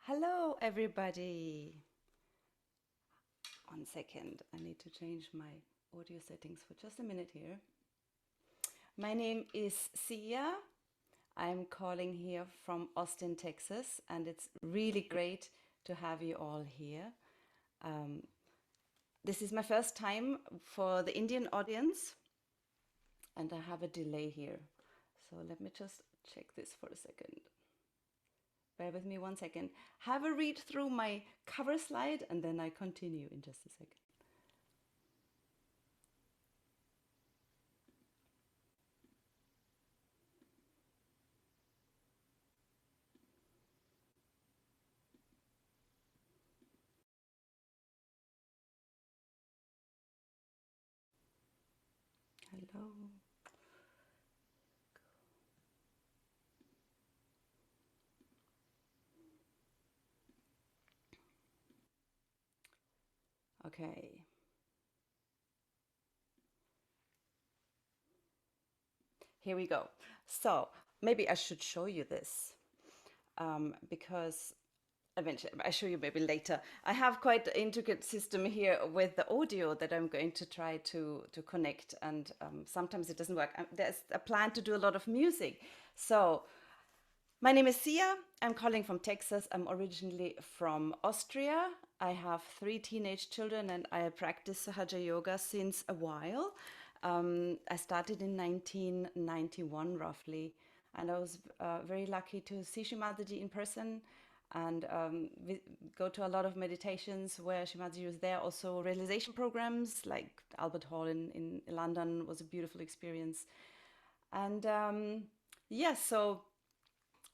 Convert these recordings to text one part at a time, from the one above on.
Hello, everybody. 1 second, I need to change my audio settings for just a minute here. My name is Sia. I'm calling here from Austin, Texas, and it's really great to have you all here. Um, this is my first time for the Indian audience, and I have a delay here. So let me just check this for a second. Bear with me 1 second. Have a read through my cover slide, and then I continue in just a second. Hello. Okay. Here we go. So maybe I should show you this because eventually I show you maybe later. I have quite an intricate system here with the audio that I'm going to try to connect, and sometimes it doesn't work. There's a plan to do a lot of music. So my name is Sia. I'm calling from Texas. I'm originally from Austria. I have 3 teenage children and I practice Hatha Yoga since a while. I started in 1991 roughly, and I was very lucky to see Shimadaji in person and go to a lot of meditations where Shimadaji was there. Also, realization programs like Albert Hall in London was a beautiful experience. And yes, so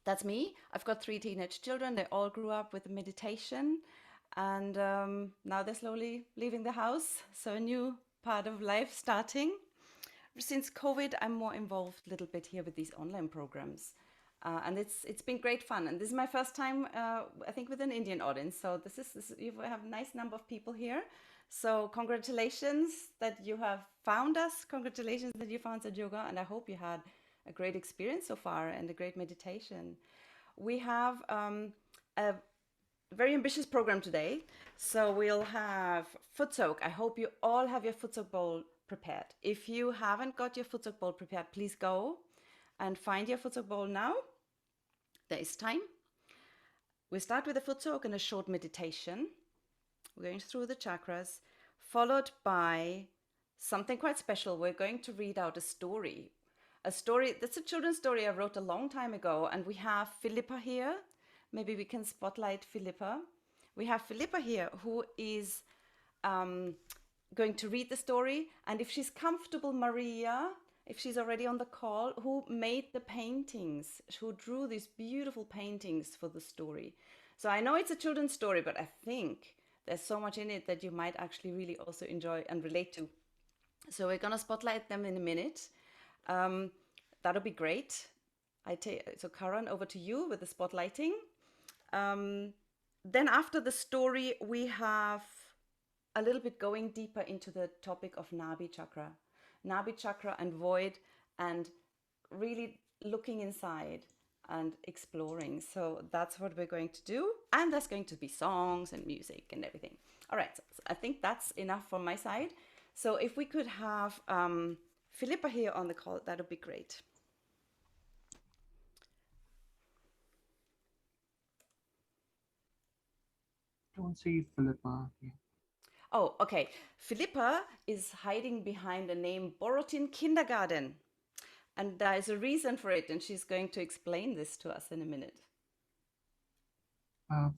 that's me. I've got 3 teenage children. They all grew up with meditation, and now they're slowly leaving the house. So a new part of life starting. Since COVID, I'm more involved a little bit here with these online programs, and it's been great fun. And this is my first time, I think, with an Indian audience. So this you have a nice number of people here. So congratulations that you have found us. Congratulations that you found Sad Yoga, and I hope you had a great experience so far and a great meditation. We have a very ambitious program today. So we'll have foot soak. I hope you all have your foot soak bowl prepared. If you haven't got your foot soak bowl prepared, please go and find your foot soak bowl now. There is time. We start with a foot soak and a short meditation. We're going through the chakras, followed by something quite special. We're going to read out a story. A story that's a children's story I wrote a long time ago, and we have Philippa here. Maybe we can spotlight Philippa. We have Philippa here who is going to read the story, and if she's comfortable, Maria, if she's already on the call, who made the paintings, who drew these beautiful paintings for the story. So I know it's a children's story, but I think there's so much in it that you might actually really also enjoy and relate to. So we're gonna spotlight them in a minute. That'll be great. So Karan, over to you with the spotlighting. Then after the story, we have a little bit going deeper into the topic of Nabi chakra and void, and really looking inside and exploring. So that's what we're going to do. And there's going to be songs and music and everything. All right, so I think that's enough from my side. So if we could have Philippa here on the call, that would be great. Don't see Philippa here. Oh, okay. Philippa is hiding behind the name Borotin Kindergarten. And there is a reason for it, and she's going to explain this to us in a minute.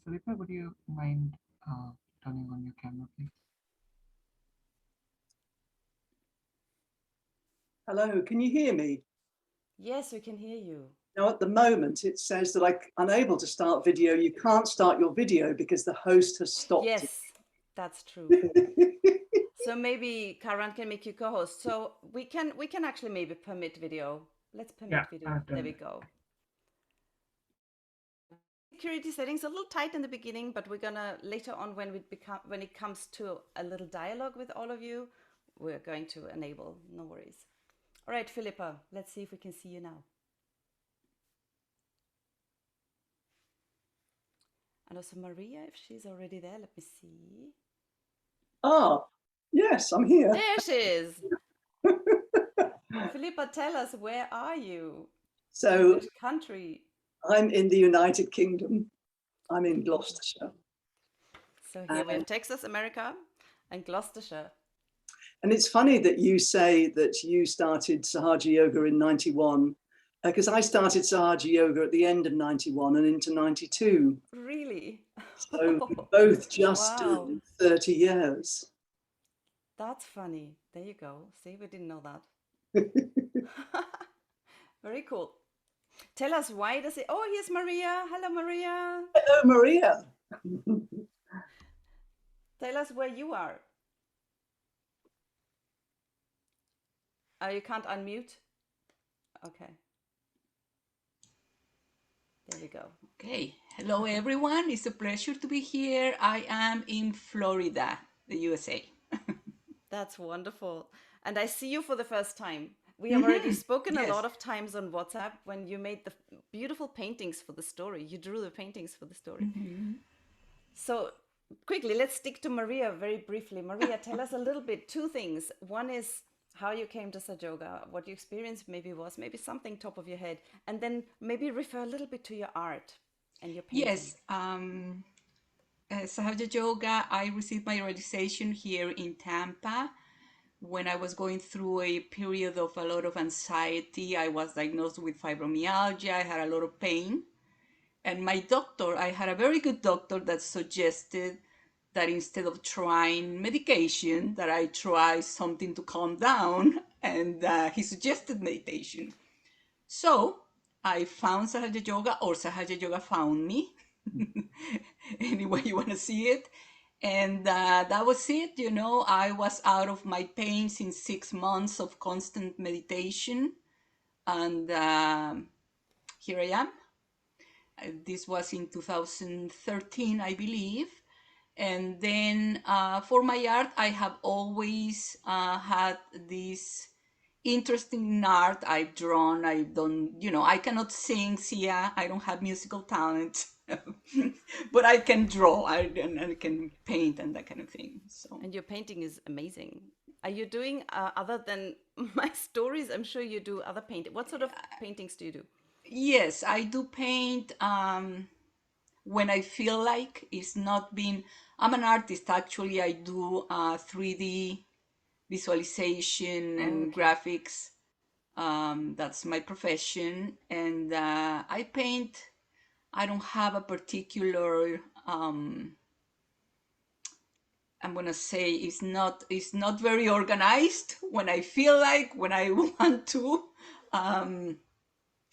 Philippa, would you mind turning on your camera, please. Hello, can you hear me? Yes, we can hear you. Now, at the moment, it says that I'm unable to start video. You can't start your video because the host has stopped Yes, that's true. it. So maybe Karan can make you co-host. So we can actually maybe permit video. Let's permit Yeah, video. I've done There we it. go. Security settings a little tight in the beginning, but we're gonna later on when it comes to a little dialogue with all of you, we're going to enable. No worries. All right, Philippa, let's see if we can see you now. And also Maria, if she's already there, let me see. Ah, yes, I'm here. There she is. Philippa, tell us, where are you? So Which country? I'm in the United Kingdom. I'm in Gloucestershire. So here we have Texas, America, and Gloucestershire. And it's funny that you say that you started Sahaja Yoga in 91, because I started Sahaja Yoga at the end of 91 and into 92. Really? So we both just Wow. did 30 years. That's funny. There you go. See, we didn't know that. Very cool. Tell us, why does it... Oh, here's Maria. Hello, Maria. Hello, Maria. Tell us where you are. Oh, you can't unmute? Okay. There we go. Okay. Hello, everyone. It's a pleasure to be here. I am in Florida, the USA. That's wonderful. And I see you for the first time. We have already spoken a Yes. lot of times on WhatsApp when you made the beautiful paintings for the story. You drew the paintings for the story. So quickly, let's stick to Maria very briefly. Maria, tell us a little bit, two things. One is how you came to Sahaja Yoga, what your experience maybe was, maybe something top of your head, and then maybe refer a little bit to your art and your painting. Yes. Sahaja Yoga, I received my realization here in Tampa when I was going through a period of a lot of anxiety. I was diagnosed with fibromyalgia. I had a lot of pain. And my doctor, I had a very good doctor that suggested that instead of trying medication, that I try something to calm down. And he suggested meditation. So I found Sahaja Yoga, or Sahaja Yoga found me. Any way you want to see it. And that was it. You know, I was out of my pains in 6 months of constant meditation. And here I am. This was in 2013, I believe. And then for my art, I have always had this interesting in art. I've drawn, I've done, you know, I cannot sing, Sia, I don't have musical talent, but I can draw, and I can paint and that kind of thing. So. And your painting is amazing. Are you doing, other than my stories, I'm sure you do other painting. What sort of paintings do you do? Yes, I do paint when I feel like. It's not been, I'm an artist actually. I do 3D visualization and graphics. That's my profession. And I paint, I don't have a particular, I'm gonna say it's not very organized. When I feel like, when I want to,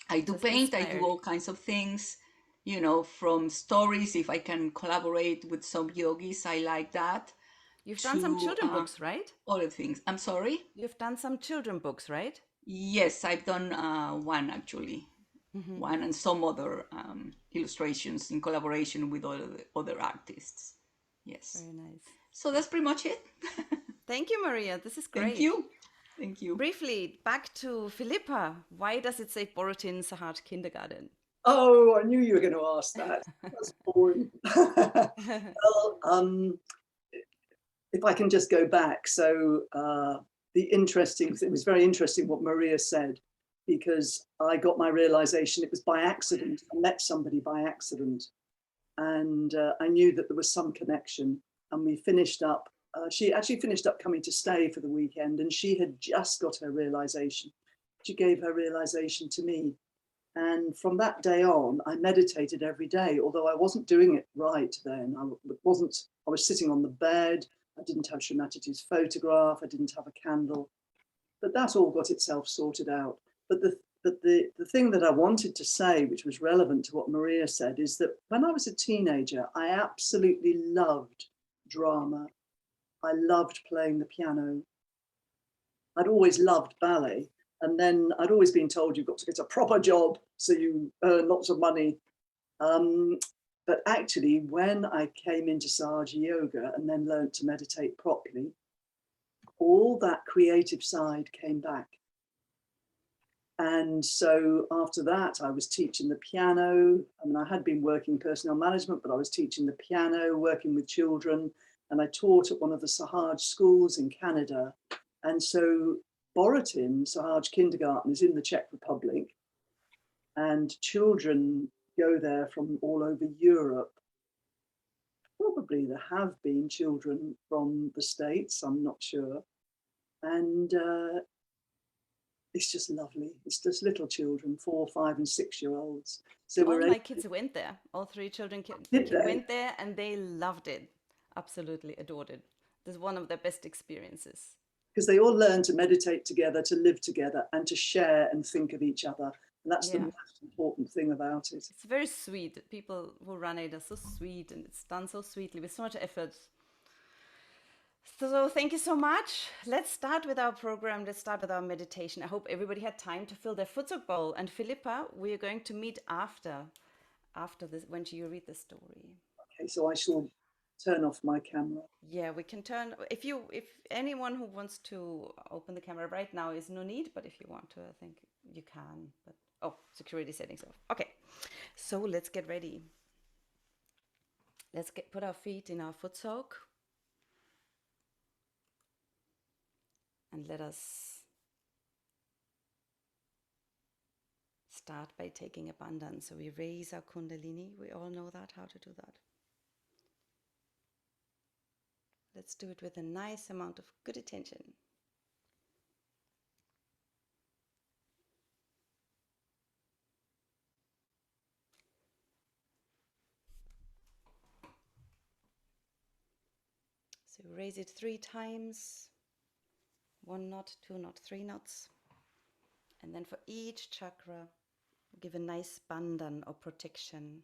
I do Just paint, I do inspired. all kinds of things, you know, from stories. If I can collaborate with some yogis, I like that. You've done some To children books, right? other things. I'm sorry? You've done some children books, right? Yes, I've done one actually. One and some other illustrations in collaboration with other artists. Yes. Very nice. So that's pretty much it. Thank you, Maria. This is great. Thank you. Thank you. Briefly, back to Philippa. Why does it say Borotin Sahaj Kindergarten? Oh, I knew you were going to ask that. That's boring. Well, if I can just go back. So it was very interesting what Maria said, because I got my realization, it was by accident. I met somebody by accident, and I knew that there was some connection, and we finished up. She actually finished up coming to stay for the weekend, and she had just got her realization. She gave her realization to me. And from that day on, I meditated every day, although I wasn't doing it right then. I was sitting on the bed. I didn't have Shrimati's photograph. I didn't have a candle, but that all got itself sorted out. But the thing that I wanted to say, which was relevant to what Maria said, is that when I was a teenager, I absolutely loved drama. I loved playing the piano. I'd always loved ballet. And then I'd always been told you've got to get a proper job so you earn lots of money. But actually, when I came into Sahaja Yoga and then learned to meditate properly, all that creative side came back. And so after that, I was teaching the piano. I mean, I had been working personnel management, but I was teaching the piano, working with children, and I taught at one of the Sahaj schools in Canada. And so Borodin, Sahaj Kindergarten, is in the Czech Republic, and children go there from all over Europe. Probably there have been children from the States, I'm not sure. And it's just lovely. It's just little children, 4, 5, and 6-year-olds. So All my kids went there. All 3 children went there, and they loved it. Absolutely adored it. This is one of their best experiences. Because they all learn to meditate together, to live together, and to share and think of each other. And that's the most important thing about it. It's very sweet. People who run it are so sweet, and it's done so sweetly with so much effort. So thank you so much. Let's start with our program. Let's start with our meditation. I hope everybody had time to fill their futsal bowl. And Philippa, we are going to meet after this, when you read the story. Okay, so I shall turn off my camera. Yeah, we can turn, if anyone who wants to open the camera right now is no need, but if you want to, I think you can. But security settings off. Okay, so let's get ready. Let's put our feet in our foot soak. And let us start by taking abundance. So we raise our Kundalini. We all know that, how to do that. Let's do it with a nice amount of good attention. So raise it 3 times. 1 knot, 2 knot, 3 knots. And then for each chakra, give a nice bandhan or protection.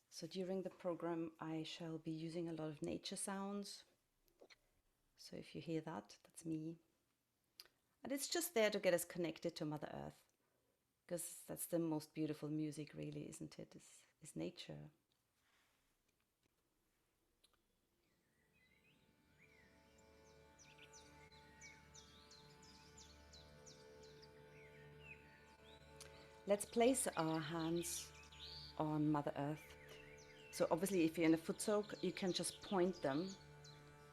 So during the program, I shall be using a lot of nature sounds. So if you hear that, that's me. And it's just there to get us connected to Mother Earth. Because that's the most beautiful music, really, isn't it? Is nature. Let's place our hands on Mother Earth. So obviously, if you're in a foot soak, you can just point them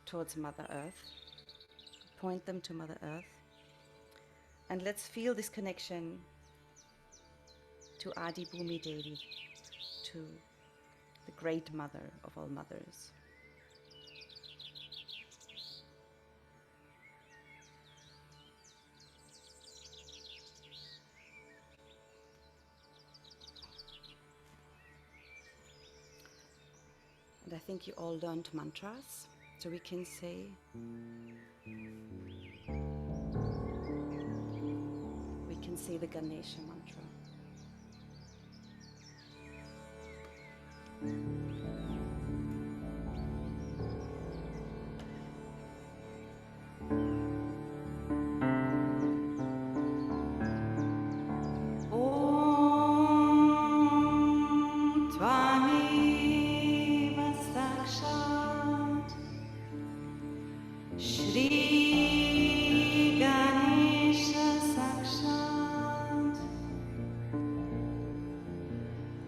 towards Mother Earth. Point them to Mother Earth. And let's feel this connection to Adi Bhumi Devi, to the great mother of all mothers. And I think you all learned mantras, so we can say the Ganesha mantra.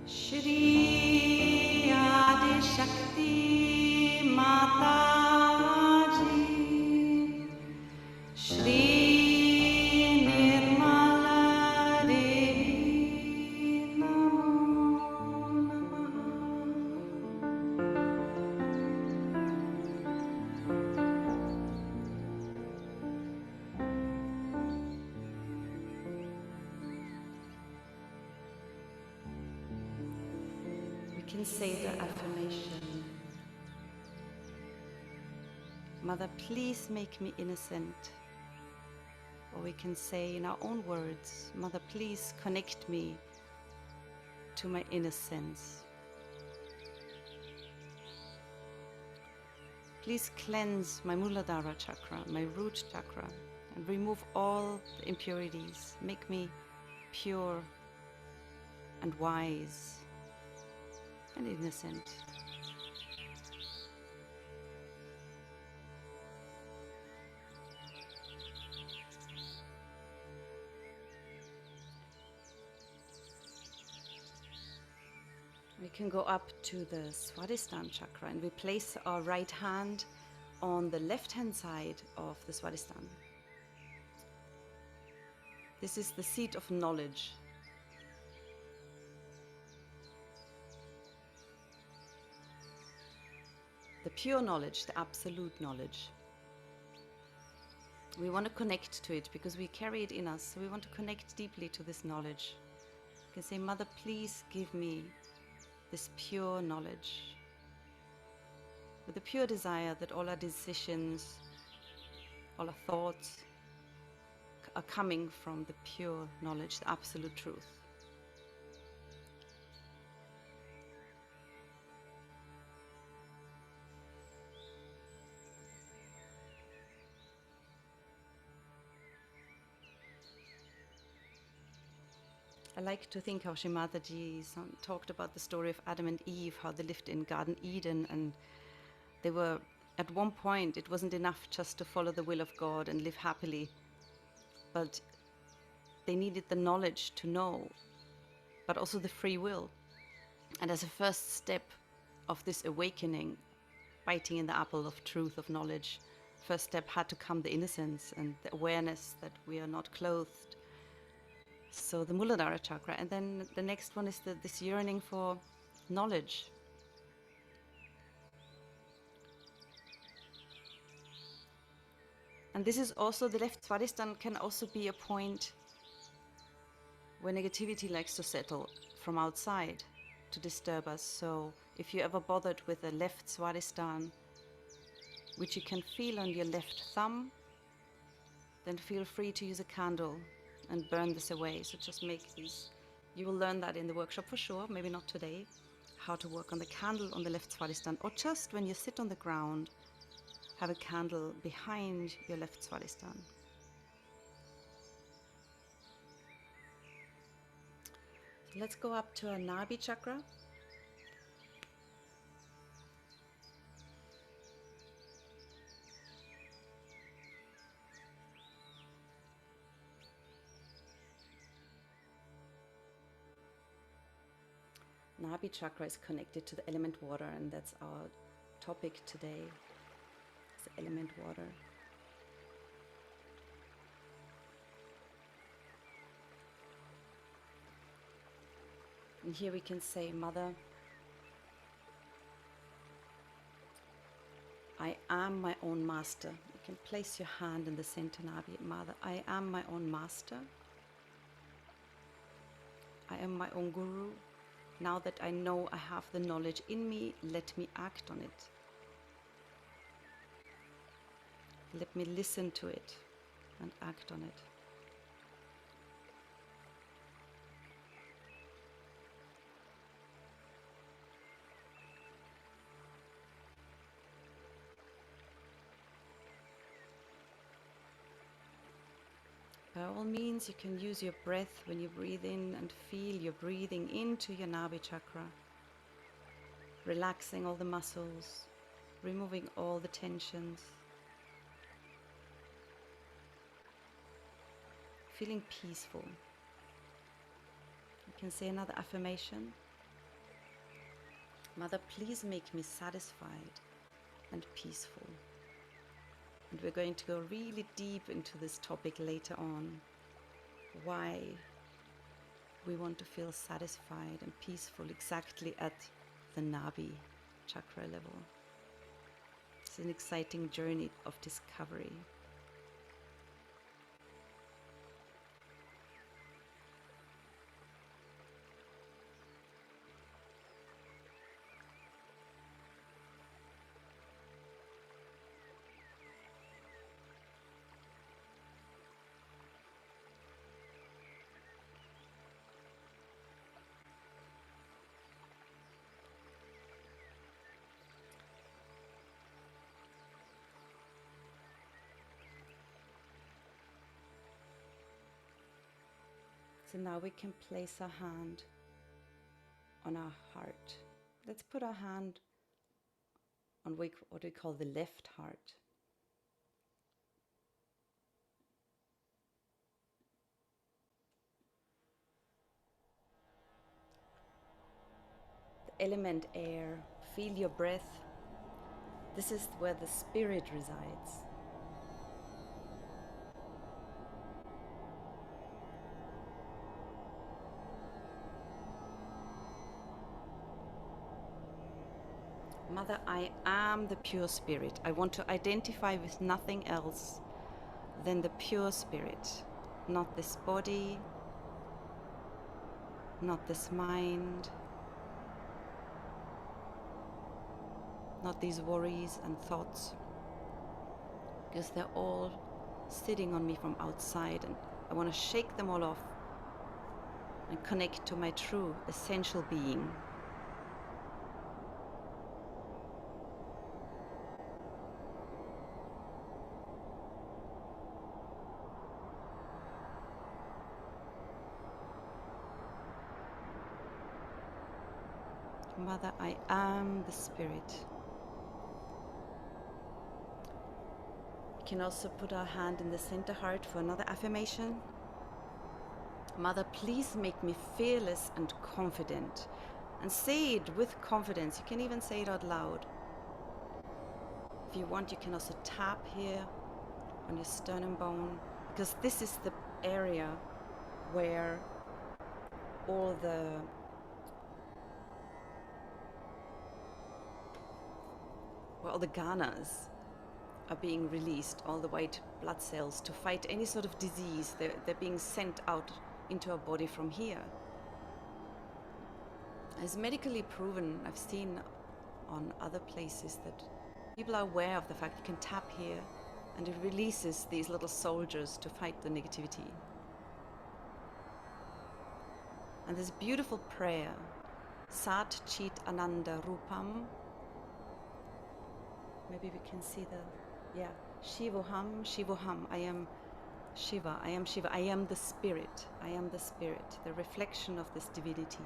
Shri can say the affirmation. Mother, please make me innocent. Or we can say in our own words, Mother, please connect me to my innocence. Please cleanse my Muladhara chakra, my root chakra, and remove all the impurities. Make me pure and wise and innocent. We can go up to the Swadhisthana chakra and we place our right hand on the left hand side of the Swadhisthana. This is the seat of knowledge. The pure knowledge, the absolute knowledge. We want to connect to it because we carry it in us. So we want to connect deeply to this knowledge. You can say, Mother, please give me this pure knowledge. With the pure desire that all our decisions, all our thoughts are coming from the pure knowledge, the absolute truth. I like to think how Shrimataji talked about the story of Adam and Eve, how they lived in Garden Eden, and they were, at one point, it wasn't enough just to follow the will of God and live happily, but they needed the knowledge to know, but also the free will. And as a first step of this awakening, biting in the apple of truth, of knowledge, first step had to come the innocence and the awareness that we are not clothed. So the Muladhara chakra, and then the next one is this yearning for knowledge. And this is also, the left Swadhisthana can also be a point where negativity likes to settle from outside to disturb us. So if you're ever bothered with the left Swadhisthana, which you can feel on your left thumb, then feel free to use a candle and burn this away. So just make these. You will learn that in the workshop for sure, maybe not today, how to work on the candle on the left Swadhisthana, or just when you sit on the ground, have a candle behind your left Swadhisthana. So let's go up to our Nabi chakra. Nabi chakra is connected to the element water, and that's our topic today. It's the element water. And here we can say, Mother, I am my own master. You can place your hand in the center, Nabi. Mother, I am my own master. I am my own guru. Now that I know I have the knowledge in me, let me act on it. Let me listen to it and act on it. By all means, you can use your breath when you breathe in and feel you're breathing into your Nabi chakra, relaxing all the muscles, removing all the tensions, feeling peaceful. You can say another affirmation. Mother, please make me satisfied and peaceful. And we're going to go really deep into this topic later on, why we want to feel satisfied and peaceful exactly at the Nabi chakra level. It's an exciting journey of discovery. So now we can place our hand on our heart. Let's put our hand on what we call the left heart. The element air, feel your breath. This is where the spirit resides. Mother, I am the pure spirit. I want to identify with nothing else than the pure spirit, not this body, not this mind, not these worries and thoughts, because they're all sitting on me from outside, and I want to shake them all off and connect to my true essential being. Mother, I am the spirit. We can also put our hand in the center heart for another affirmation. Mother, please make me fearless and confident. And say it with confidence. You can even say it out loud. If you want, you can also tap here on your sternum bone, because this is the area where all the ganas are being released, all the white blood cells, to fight any sort of disease. They're being sent out into our body from here. It's medically proven, I've seen on other places, that people are aware of the fact you can tap here and it releases these little soldiers to fight the negativity. And this beautiful prayer, Sat Chit Ananda Rupam. Maybe we can see Shivoham, Shivoham. I am Shiva, I am Shiva, I am the spirit, I am the spirit, the reflection of this divinity.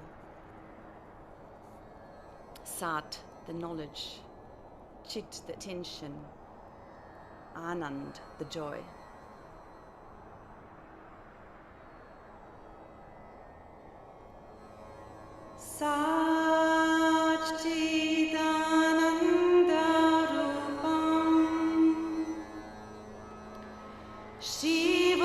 Sat, the knowledge, Chit, the attention, Anand, the joy. Satchidananda Rupam Shivoham,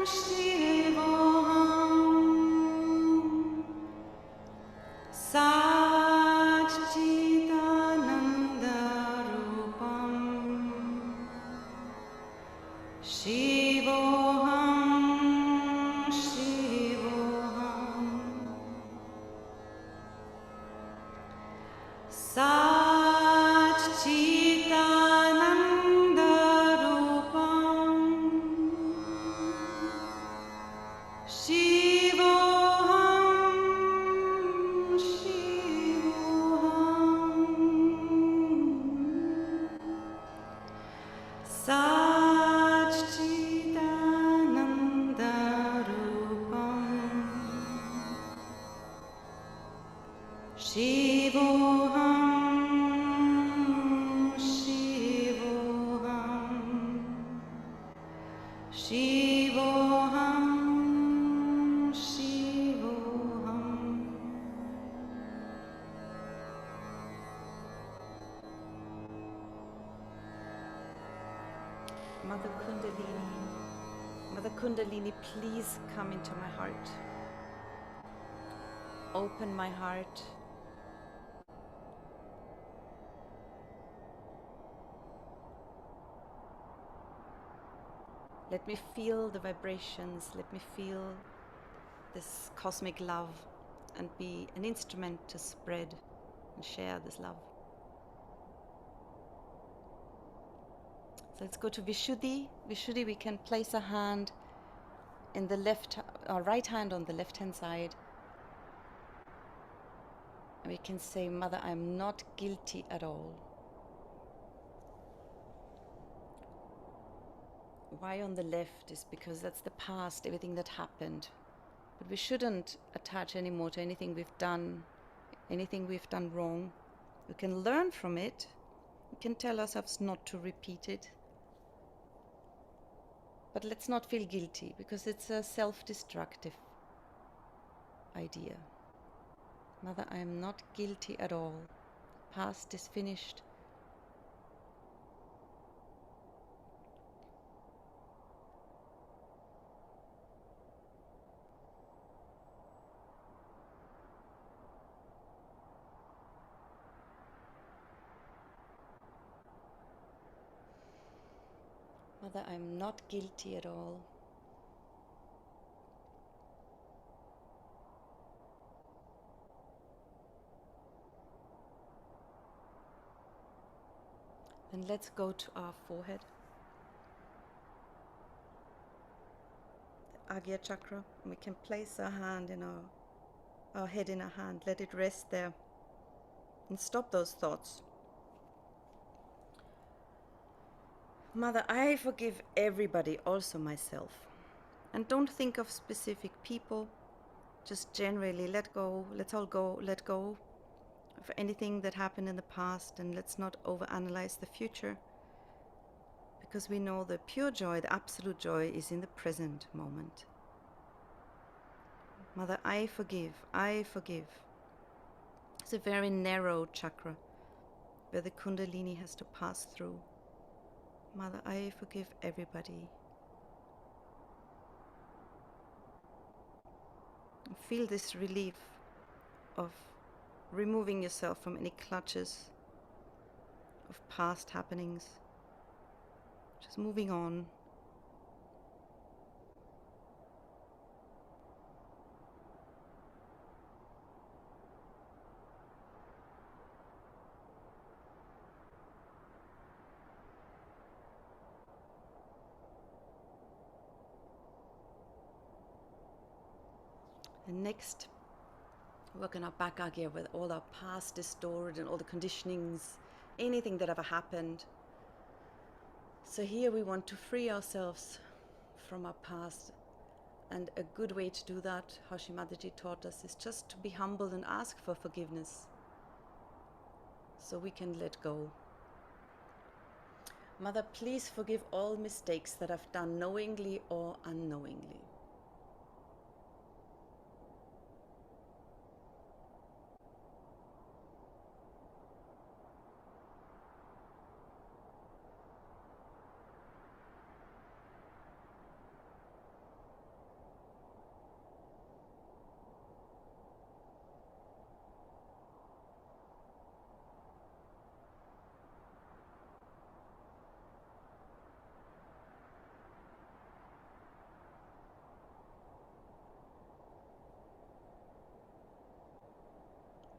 Shivoham Satchidananda Rupam Shivoham, Shivoham Satchidananda Rupam Shivoham, Shivoham Satchidananda Rupam Shivoham, Shivoham Shivoham, Shivoham. Mother Kundalini, please come into my heart. Open my heart. Let me feel the vibrations. Let me feel this cosmic love and be an instrument to spread and share this love. So let's go to Vishuddhi. Vishuddhi, we can place a hand in the right hand on the left-hand side. And we can say, Mother, I'm not guilty at all. why on the left is because that's the past, everything that happened. But we shouldn't attach anymore to anything we've done wrong. We can learn from it. We can tell ourselves not to repeat it. But let's not feel guilty, because it's a self-destructive idea. Mother, I am not guilty at all. Past is finished. Mother, I am not guilty at all. Then let's go to our forehead, the Agya chakra, and we can place our hand in our head in our hand, let it rest there, and stop those thoughts. Mother, I forgive everybody, also myself. And don't think of specific people, just generally let go, let's all go, let go of anything that happened in the past, and let's not overanalyze the future, because we know the pure joy, the absolute joy is in the present moment. Mother, I forgive, I forgive. It's a very narrow chakra where the Kundalini has to pass through. Mother, I forgive everybody. Feel this relief of removing yourself from any clutches of past happenings. Just moving on. And next, work on our back agya with all our past distorted and all the conditionings, anything that ever happened. So here we want to free ourselves from our past. And a good way to do that, Hashi Mataji taught us, is just to be humble and ask for forgiveness, so we can let go. Mother, please forgive all mistakes that I've done knowingly or unknowingly.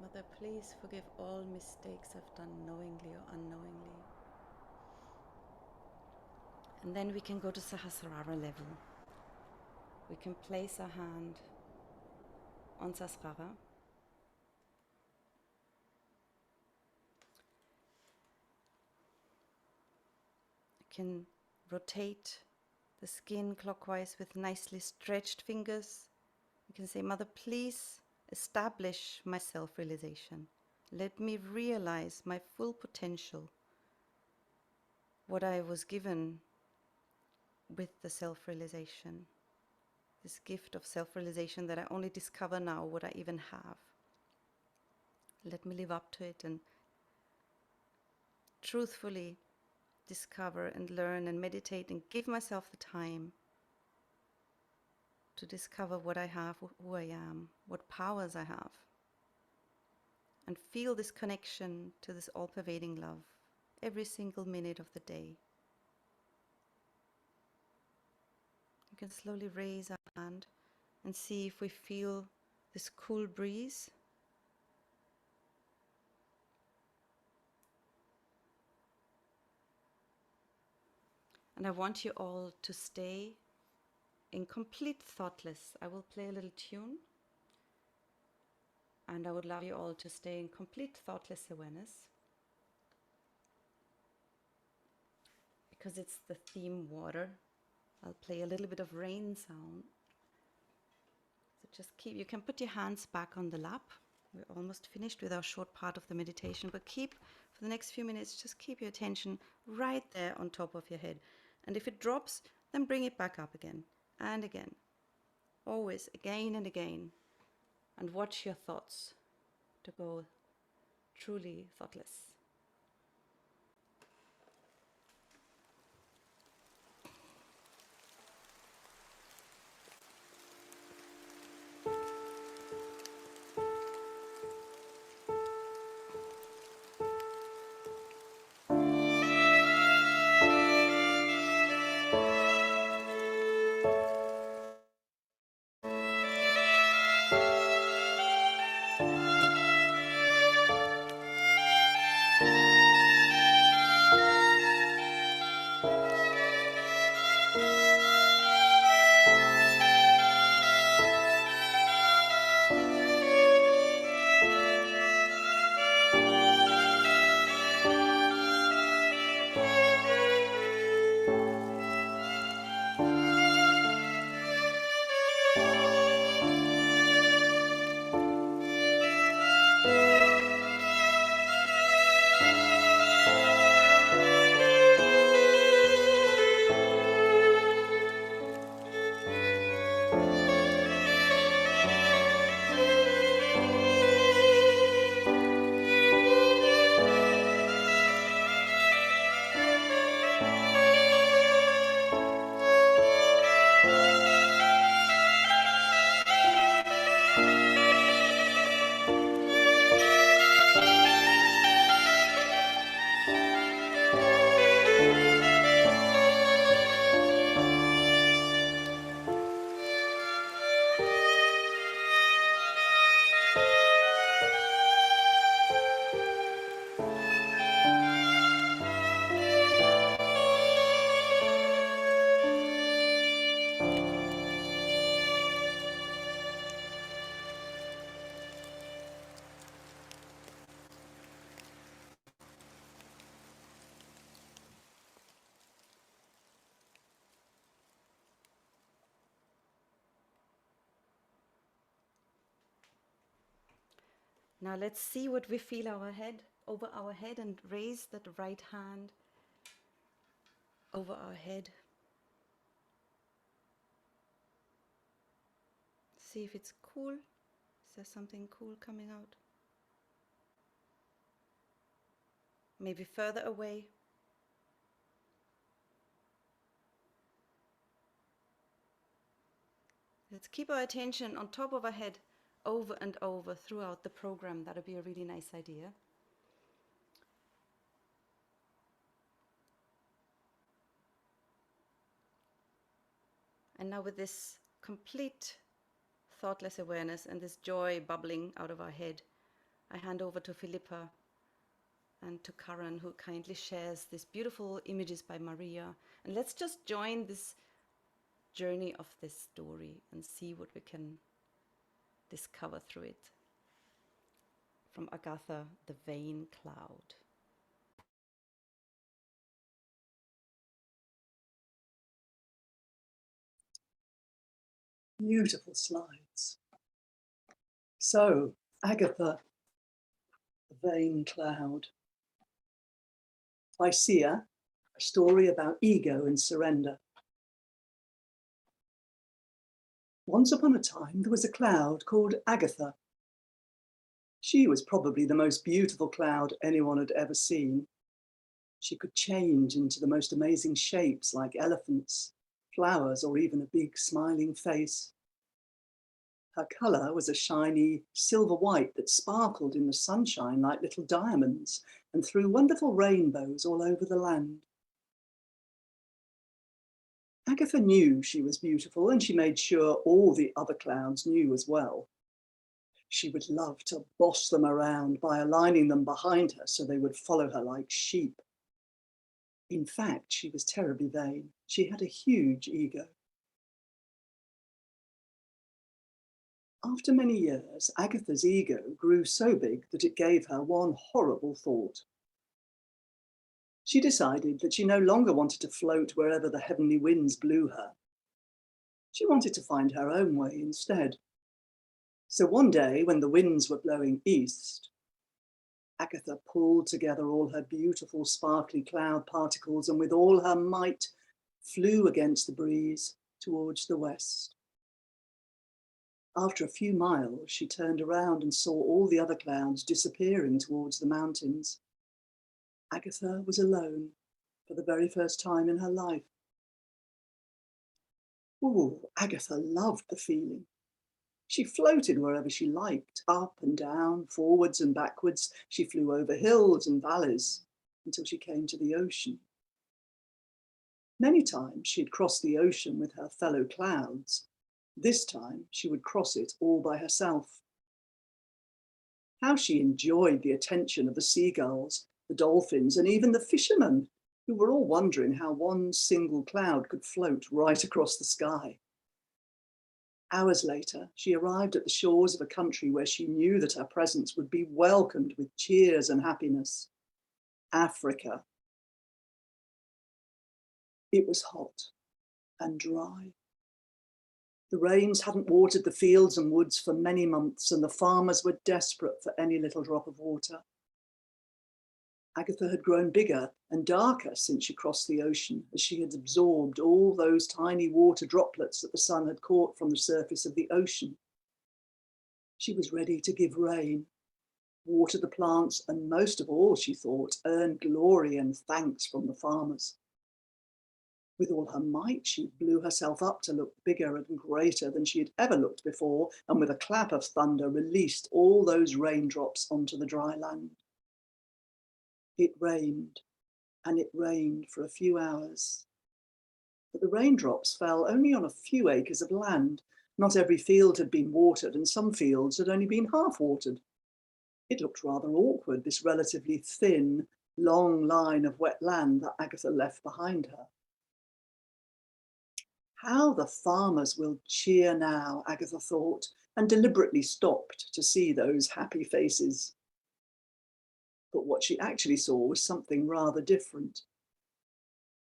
Mother, please forgive all mistakes I've done knowingly or unknowingly. And then we can go to Sahasrara level. We can place our hand on Sahasrara. You can rotate the skin clockwise with nicely stretched fingers. You can say, Mother, please establish my self-realization. Let me realize my full potential, what I was given with the self-realization, this gift of self-realization that I only discover now what I even have. Let me live up to it and truthfully discover and learn and meditate and give myself the time to discover what I have, who I am, what powers I have, and feel this connection to this all-pervading love every single minute of the day. You can slowly raise our hand and see if we feel this cool breeze. And I want you all to stay in complete thoughtless. I will play a little tune, and I would love you all to stay in complete thoughtless awareness, because it's the theme water. I'll play a little bit of rain sound. So just keep, you can put your hands back on the lap. We're almost finished with our short part of the meditation, but keep, for the next few minutes, just keep your attention right there on top of your head. And if it drops, then bring it back up again and again. Always, again and again. And watch your thoughts to go truly thoughtless. Now let's see what we feel over our head, and raise that right hand over our head. See if it's cool. Is there something cool coming out? Maybe further away. Let's keep our attention on top of our head over and over throughout the program. That would be a really nice idea. And now with this complete thoughtless awareness and this joy bubbling out of our head, I hand over to Philippa and to Karan, who kindly shares these beautiful images by Maria. And let's just join this journey of this story and see what we can discover through it. From Agatha, The Vain Cloud. Beautiful slides. So, Agatha, The Vain Cloud. By Sia, a story about ego and surrender. Once upon a time, there was a cloud called Agatha. She was probably the most beautiful cloud anyone had ever seen. She could change into the most amazing shapes, like elephants, flowers, or even a big smiling face. Her colour was a shiny silver white that sparkled in the sunshine like little diamonds and threw wonderful rainbows all over the land. Agatha knew she was beautiful, and she made sure all the other clouds knew as well. She would love to boss them around by aligning them behind her so they would follow her like sheep. In fact, she was terribly vain. She had a huge ego. After many years, Agatha's ego grew so big that it gave her one horrible thought. She decided that she no longer wanted to float wherever the heavenly winds blew her. She wanted to find her own way instead. So one day, when the winds were blowing east, Agatha pulled together all her beautiful sparkly cloud particles and with all her might flew against the breeze towards the west. After a few miles, she turned around and saw all the other clouds disappearing towards the mountains. Agatha was alone for the very first time in her life. Ooh, Agatha loved the feeling. She floated wherever she liked, up and down, forwards and backwards. She flew over hills and valleys until she came to the ocean. Many times she had crossed the ocean with her fellow clouds. This time she would cross it all by herself. How she enjoyed the attention of the seagulls, the dolphins, and even the fishermen, who were all wondering how one single cloud could float right across the sky. Hours later, she arrived at the shores of a country where she knew that her presence would be welcomed with cheers and happiness. Africa. It was hot and dry. The rains hadn't watered the fields and woods for many months, and the farmers were desperate for any little drop of water. Agatha had grown bigger and darker since she crossed the ocean, as she had absorbed all those tiny water droplets that the sun had caught from the surface of the ocean. She was ready to give rain, water the plants, and most of all, she thought, earn glory and thanks from the farmers. With all her might, she blew herself up to look bigger and greater than she had ever looked before, and with a clap of thunder, released all those raindrops onto the dry land. It rained, and it rained for a few hours. But the raindrops fell only on a few acres of land. Not every field had been watered, and some fields had only been half watered. It looked rather awkward, this relatively thin, long line of wet land that Agatha left behind her. How the farmers will cheer now, Agatha thought, and deliberately stopped to see those happy faces. But what she actually saw was something rather different.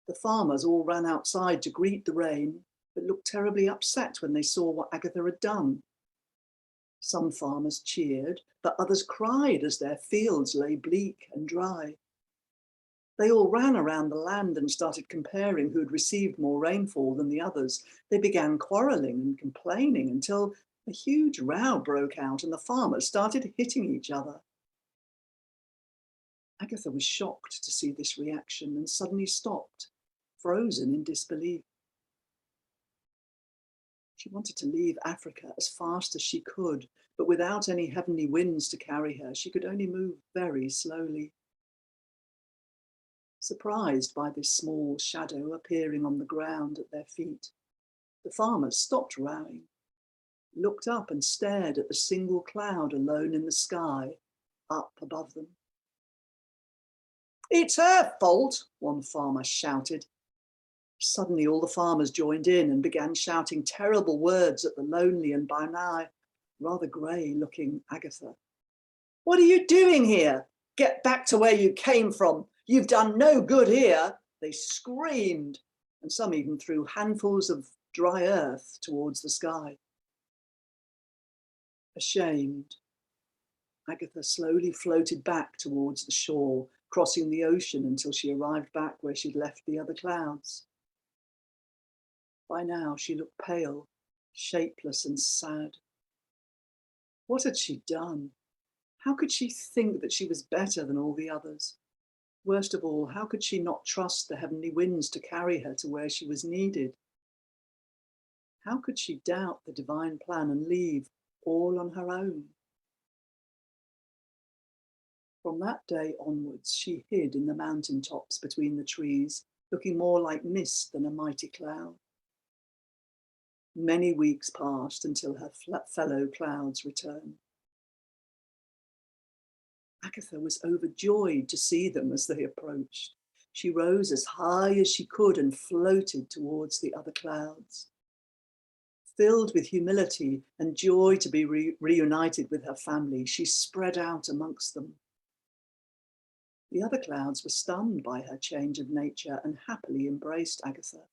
The farmers all ran outside to greet the rain, but looked terribly upset when they saw what Agatha had done. Some farmers cheered, but others cried as their fields lay bleak and dry. They all ran around the land and started comparing who had received more rainfall than the others. They began quarrelling and complaining until a huge row broke out and the farmers started hitting each other. Agatha was shocked to see this reaction and suddenly stopped, frozen in disbelief. She wanted to leave Africa as fast as she could, but without any heavenly winds to carry her, she could only move very slowly. Surprised by this small shadow appearing on the ground at their feet, the farmers stopped rowing, looked up and stared at the single cloud alone in the sky, up above them. "It's her fault," one farmer shouted. Suddenly all the farmers joined in and began shouting terrible words at the lonely and by now rather grey-looking Agatha. "What are you doing here? Get back to where you came from. You've done no good here," they screamed, and some even threw handfuls of dry earth towards the sky. Ashamed, Agatha slowly floated back towards the shore, crossing the ocean until she arrived back where she'd left the other clouds. By now she looked pale, shapeless and sad. What had she done? How could she think that she was better than all the others? Worst of all, how could she not trust the heavenly winds to carry her to where she was needed? How could she doubt the divine plan and leave all on her own? From that day onwards, she hid in the mountain tops between the trees, looking more like mist than a mighty cloud. Many weeks passed until her fellow clouds returned. Agatha was overjoyed to see them as they approached. She rose as high as she could and floated towards the other clouds. Filled with humility and joy to be reunited with her family, she spread out amongst them. The other clouds were stunned by her change of nature and happily embraced Agatha.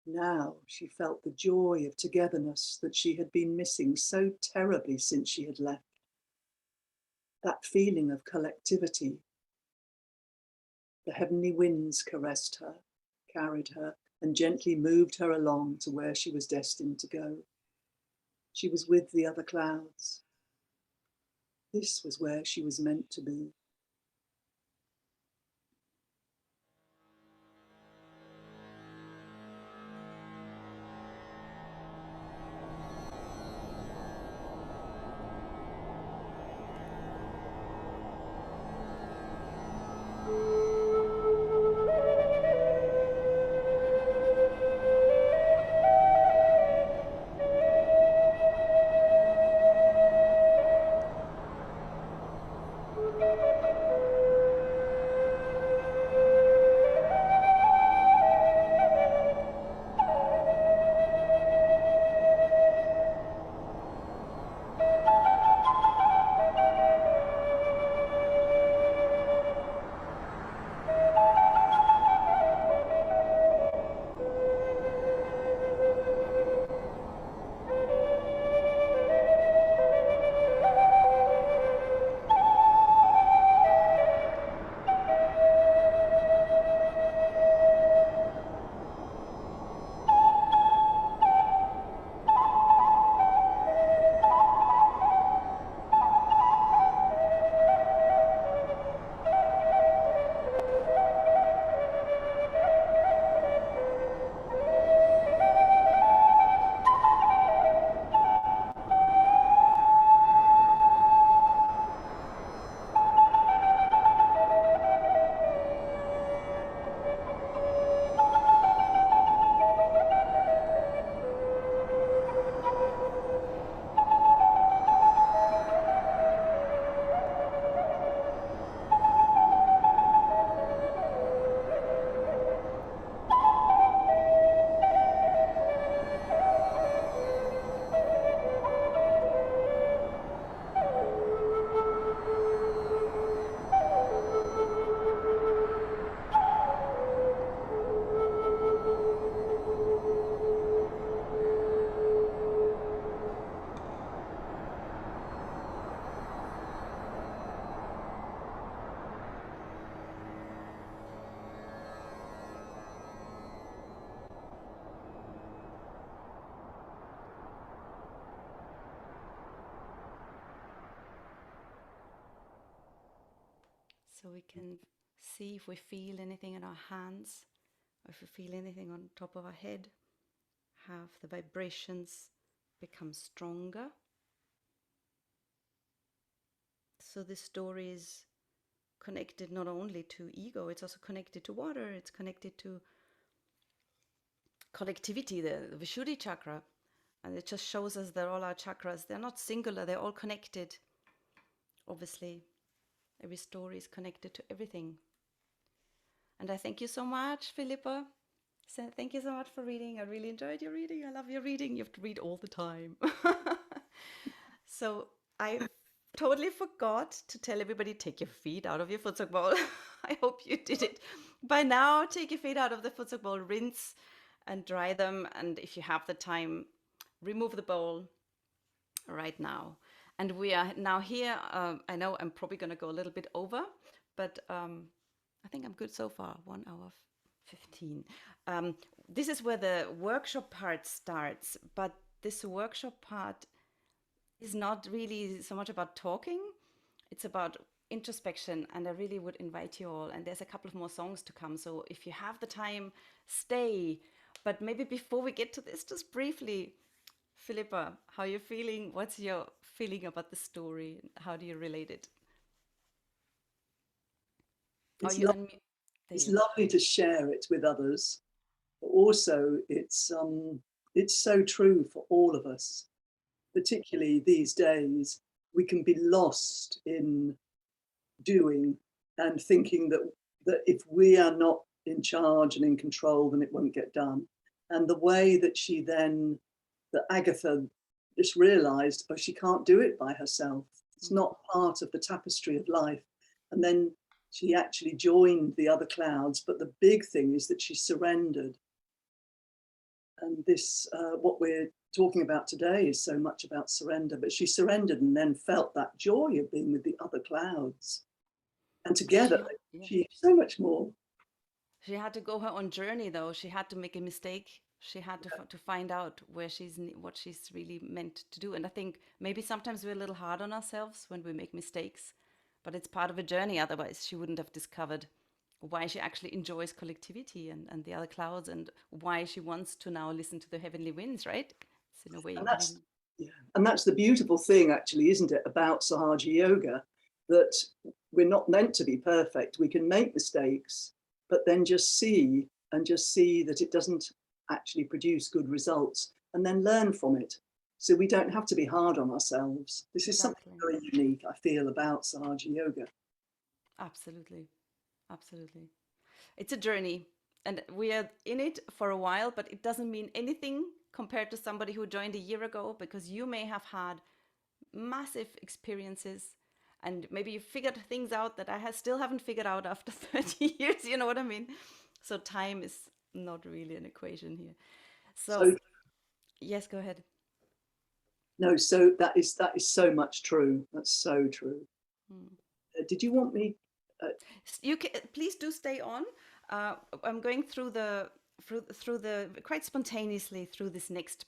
Now she felt the joy of togetherness that she had been missing so terribly since she had left. That feeling of collectivity. The heavenly winds caressed her, carried her, and gently moved her along to where she was destined to go. She was with the other clouds. This was where she was meant to be. So we can see if we feel anything in our hands, or if we feel anything on top of our head, have the vibrations become stronger. So this story is connected not only to ego, it's also connected to water, it's connected to collectivity, the Vishuddhi chakra. And it just shows us that all our chakras, they're not singular, they're all connected. Obviously, every story is connected to everything. And I thank you so much, Philippa. So thank you so much for reading. I really enjoyed your reading. I love your reading. You have to read all the time. So I totally forgot to tell everybody, take your feet out of your futsal bowl. I hope you did it. By now, take your feet out of the futsal bowl, rinse and dry them. And if you have the time, remove the bowl right now. And we are now here. I know I'm probably going to go a little bit over, but I think I'm good so far, 1 hour 15. This is where the workshop part starts, but this workshop part is not really so much about talking. It's about introspection, and I really would invite you all. And there's a couple of more songs to come, so if you have the time, stay. But maybe before we get to this, just briefly, Philippa, how are you feeling? What's your feeling about the story? How do you relate it? It's, Are you it's lovely to share it with others, but also it's so true for all of us, particularly these days. We can be lost in doing and thinking that if we are not in charge and in control, then it won't get done. And the way that that Agatha just realized, oh, she can't do it by herself. It's not part of the tapestry of life. And then she actually joined the other clouds. But the big thing is that she surrendered. And this, what we're talking about today is so much about surrender, but she surrendered and then felt that joy of being with the other clouds. And together, she so much more. She had to go her own journey, though. She had to make a mistake. She had to find out where what she's really meant to do. And I think maybe sometimes we're a little hard on ourselves when we make mistakes, but it's part of a journey. Otherwise, she wouldn't have discovered why she actually enjoys collectivity and the other clouds, and why she wants to now listen to the heavenly winds, right? It's in a way. And that's the beautiful thing, actually, isn't it, about Sahaja Yoga, that we're not meant to be perfect. We can make mistakes, but then just see that it doesn't actually produce good results, and then learn from it. So we don't have to be hard on ourselves. This is something very unique, I feel, about Sahaja Yoga. Absolutely. Absolutely. It's a journey, and we are in it for a while, but it doesn't mean anything compared to somebody who joined a year ago, because you may have had massive experiences and maybe you figured things out that I still haven't figured out after 30 years. You know what I mean? So time is not really an equation here. So yes, go ahead. No, so that is so much true. That's so true. Did you want me? You can, please do stay on. I'm going through the quite spontaneously through this next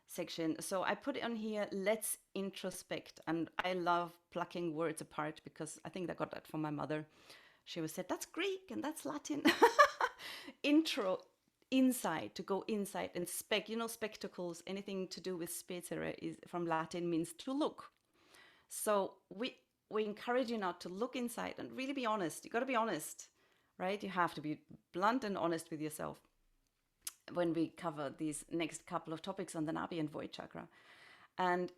section. So I put it on here, let's introspect. And I love plucking words apart because I think I got that from my mother. She always said, that's Greek and that's Latin. Inside, to go inside, and spectacles, anything to do with specere is from Latin, means to look. So we encourage you now to look inside and really be honest. You got to be honest, right? You have to be blunt and honest with yourself when we cover these next couple of topics on the Nabi and Void chakra. And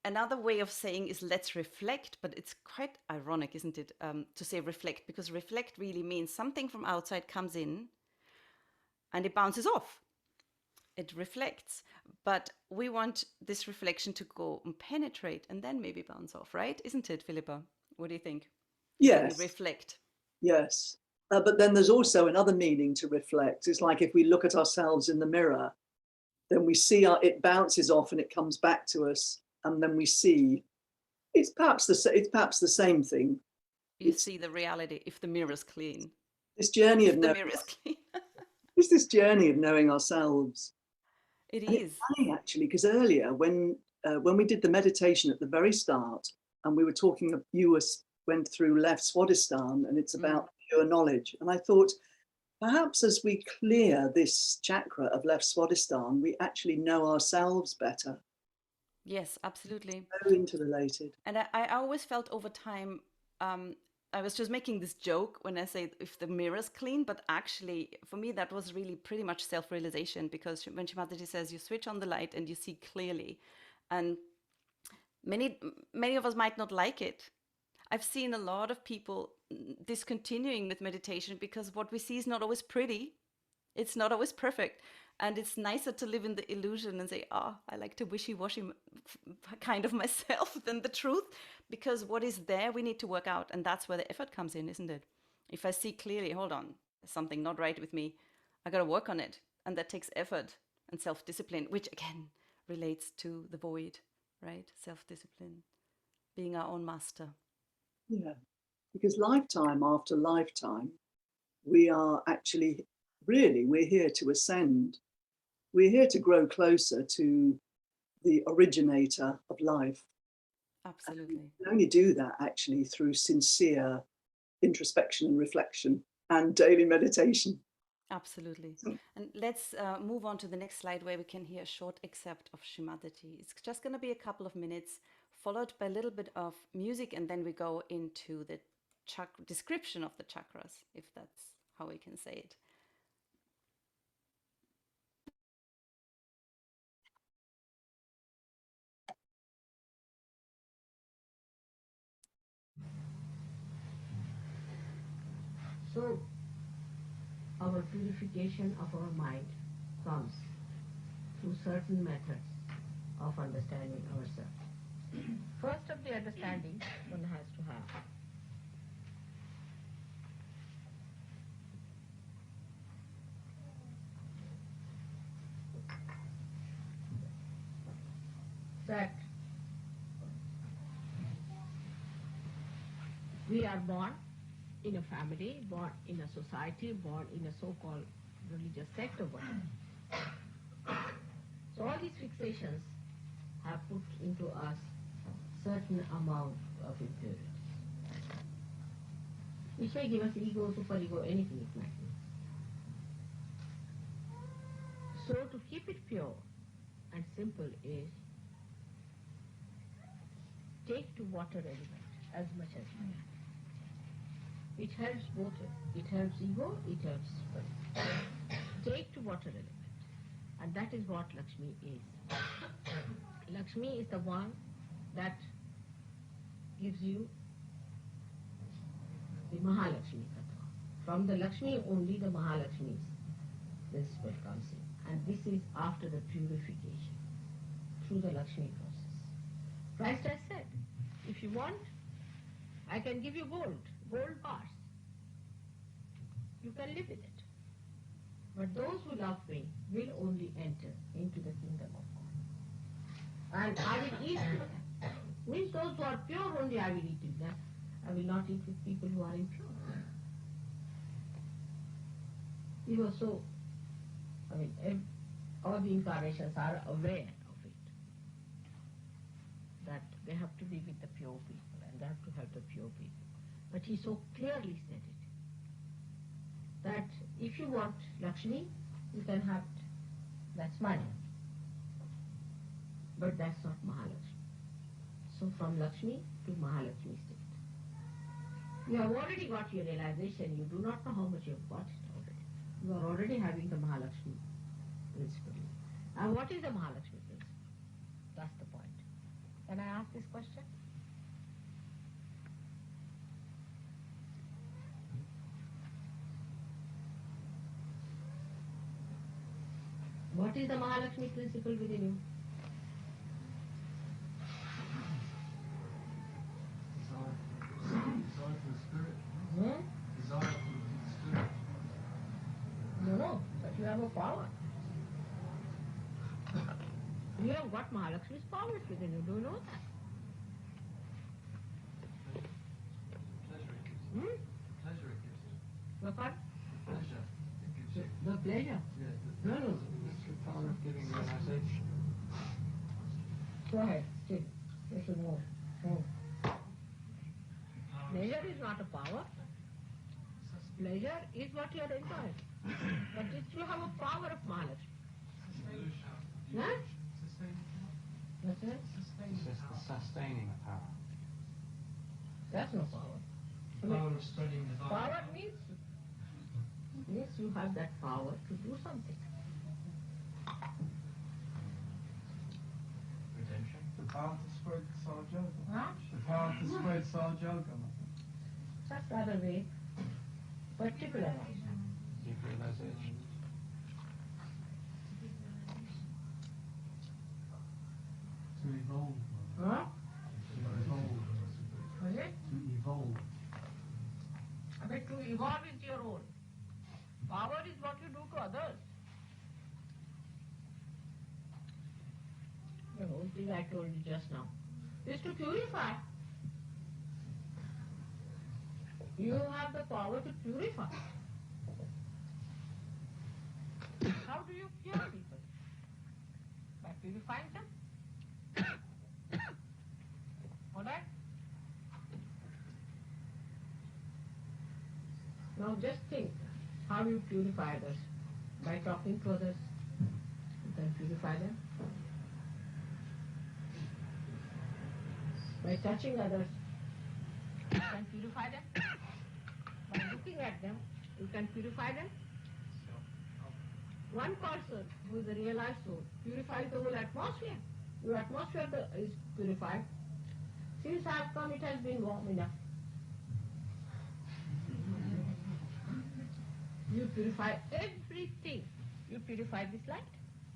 another way of saying is let's reflect, but it's quite ironic, isn't it, to say reflect, because reflect really means something from outside comes in and it bounces off. It reflects, but we want this reflection to go and penetrate and then maybe bounce off, right? Isn't it, Philippa? What do you think? Yes. We reflect. Yes. But then there's also another meaning to reflect. It's like if we look at ourselves in the mirror, then we see it bounces off and it comes back to us, and then we see it's perhaps the same thing. You see the reality if the mirror's clean. This journey of the mirror is clean. It's this journey of knowing ourselves. It and is it's funny, actually, because earlier when we did the meditation at the very start, and we were talking, went through left Swadhisthana, and it's about pure knowledge. And I thought, perhaps as we clear this chakra of left Swadhisthana, we actually know ourselves better. Yes, absolutely. So interrelated. And I always felt over time, I was just making this joke when I say if the mirror's clean, but actually for me that was really pretty much self-realization, because when Shimataji says you switch on the light and you see clearly, and many of us might not like it. I've seen a lot of people discontinuing with meditation because what we see is not always pretty. It's not always perfect. And it's nicer to live in the illusion and say, I like to wishy-washy kind of myself than the truth, because what is there, we need to work out. And that's where the effort comes in, isn't it? If I see clearly, hold on, there's something not right with me, I got to work on it. And that takes effort and self-discipline, which again relates to the void, right? Self-discipline, being our own master. Yeah, because lifetime after lifetime, we are actually, really, we're here to ascend. We're here to grow closer to the originator of life. Absolutely. And we can only do that actually through sincere introspection and reflection and daily meditation. Absolutely. And let's move on to the next slide where we can hear a short excerpt of Shimataji. It's just going to be a couple of minutes, followed by a little bit of music, and then we go into the description of the chakras, if that's how we can say it. So, our purification of our mind comes through certain methods of understanding ourselves. First of the understanding one has to have that we are born in a family, born in a society, born in a so-called religious sect or whatever. So all these fixations have put into us certain amount of impurities, which may give us ego, superego, anything it might be. So to keep it pure and simple is take to water element as much as you can. It helps both. It helps ego, it helps spirit. Take to water element. And that is what Lakshmi is. Lakshmi is the one that gives you the Mahalakshmi Tattva. From the Lakshmi only the Mahalakshmi's principle comes in. And this is after the purification through the Lakshmi process. Christ has said, if you want, I can give you gold bars. You can live with it. But those who love me will only enter into the kingdom of God. And I will eat with them. Means those who are pure only I will eat with them. I will not eat with people who are impure. All the incarnations are aware of it. That they have to be with the pure people and they have to help the pure people. But he so clearly said it. That if you want Lakshmi, you can have it. That's money. But that's not Mahalakshmi. So from Lakshmi to Mahalakshmi state. You have already got your realization. You do not know how much you have got it already. You are already having the Mahalakshmi principle. And what is the Mahalakshmi principle? That's the point. Can I ask this question? What is the Mahalakshmi principle within you? Desire for the spirit. Hmm? Desire for the spirit. No, but you have a power. You have got Mahalakshmi's powers within you. Do you know that? Pleasure it gives. Hmm? Pleasure it gives. The what? Pleasure it gives you. The pleasure. Yeah. No. It's the power of giving realization. Go ahead. Still. You should know. No. Pleasure is not a power. Pleasure is what you are enjoying. But it you have a power of Mahalakshmi. Huh? What's that? It's just the sustaining power. That's no power. The power of spreading divine. Power means you have that power to do something. Redemption. The power to spread Sahaja Yoga. Huh? The power to spread Sahaja Yoga. That's the other way. Particular one. Deep realization. To evolve. Huh? To evolve. Is it? To evolve. I mean, to evolve is your own. Power is what you do to others. The whole thing I told you just now is to purify. You have the power to purify. How do you cure people? By purifying them? Alright? Now just think how you purify others. By talking to others, you can purify them. By touching others, you can purify them. By looking at them, you can purify them. One person who is a realized soul purifies the whole atmosphere. Your atmosphere is purified. Since I have come, it has been warm enough. You purify everything. You purify this light.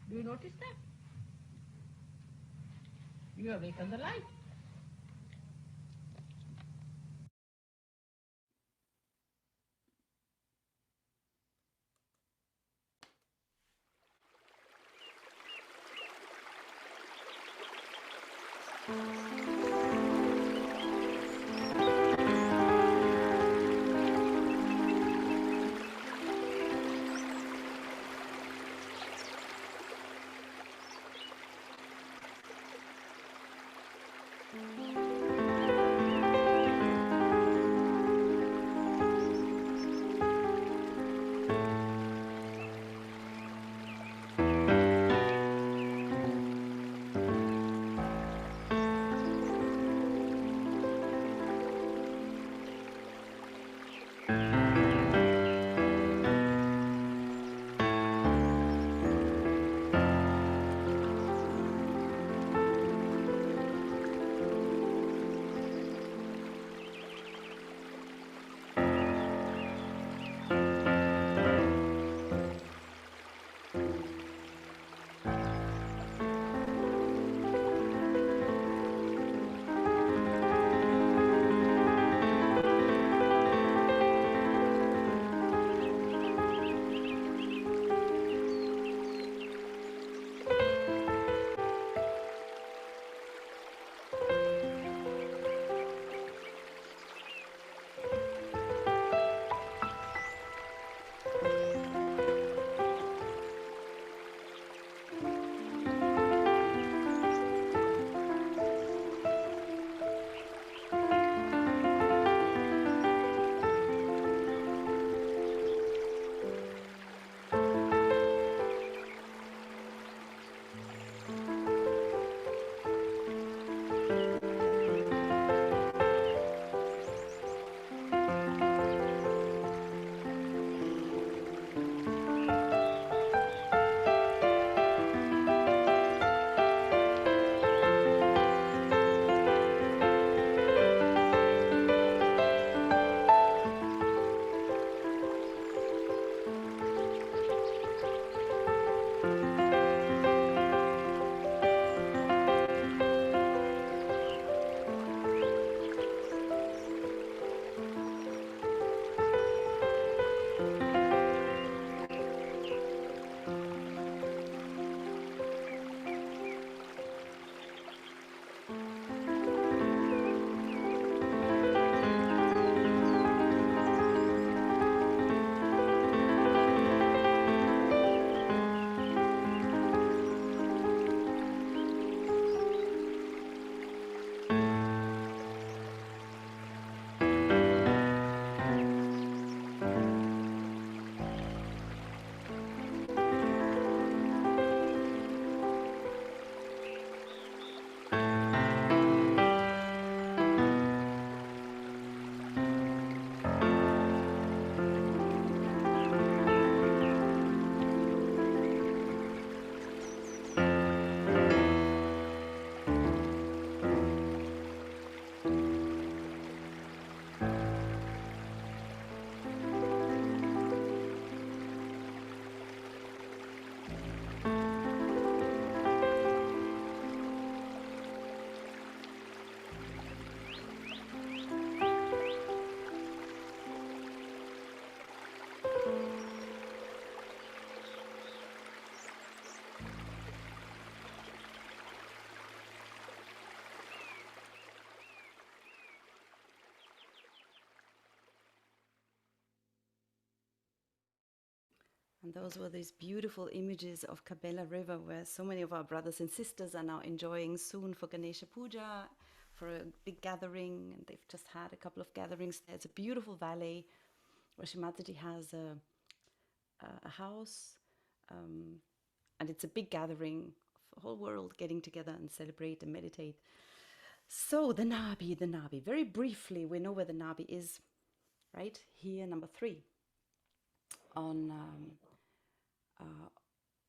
Do you notice that? You awaken the light. And those were these beautiful images of Kabela River, where so many of our brothers and sisters are now enjoying soon for Ganesha Puja, for a big gathering. And they've just had a couple of gatherings there. It's a beautiful valley where Shimataji has a house. And it's a big gathering of the whole world getting together and celebrate and meditate. So the Nabi. Very briefly, we know where the Nabi is, right? Here, number 3. On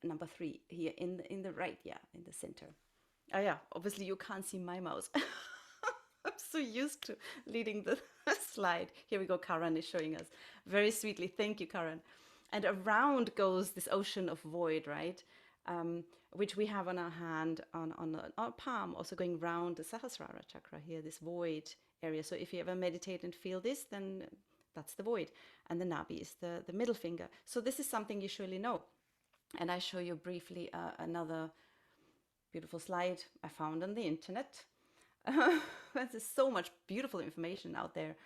number 3 here in the right, yeah, in the center. Oh yeah, obviously you can't see my mouse. I'm so used to leading the slide. Here we go. Karan is showing us very sweetly. Thank you, Karan. And around goes this ocean of void, right? Which we have on our hand, on our palm, also going round the Sahasrara chakra here, this void area. So if you ever meditate and feel this, then that's the void. And the Nabi is the middle finger. So this is something you surely know. And I show you briefly another beautiful slide I found on the internet. There's so much beautiful information out there.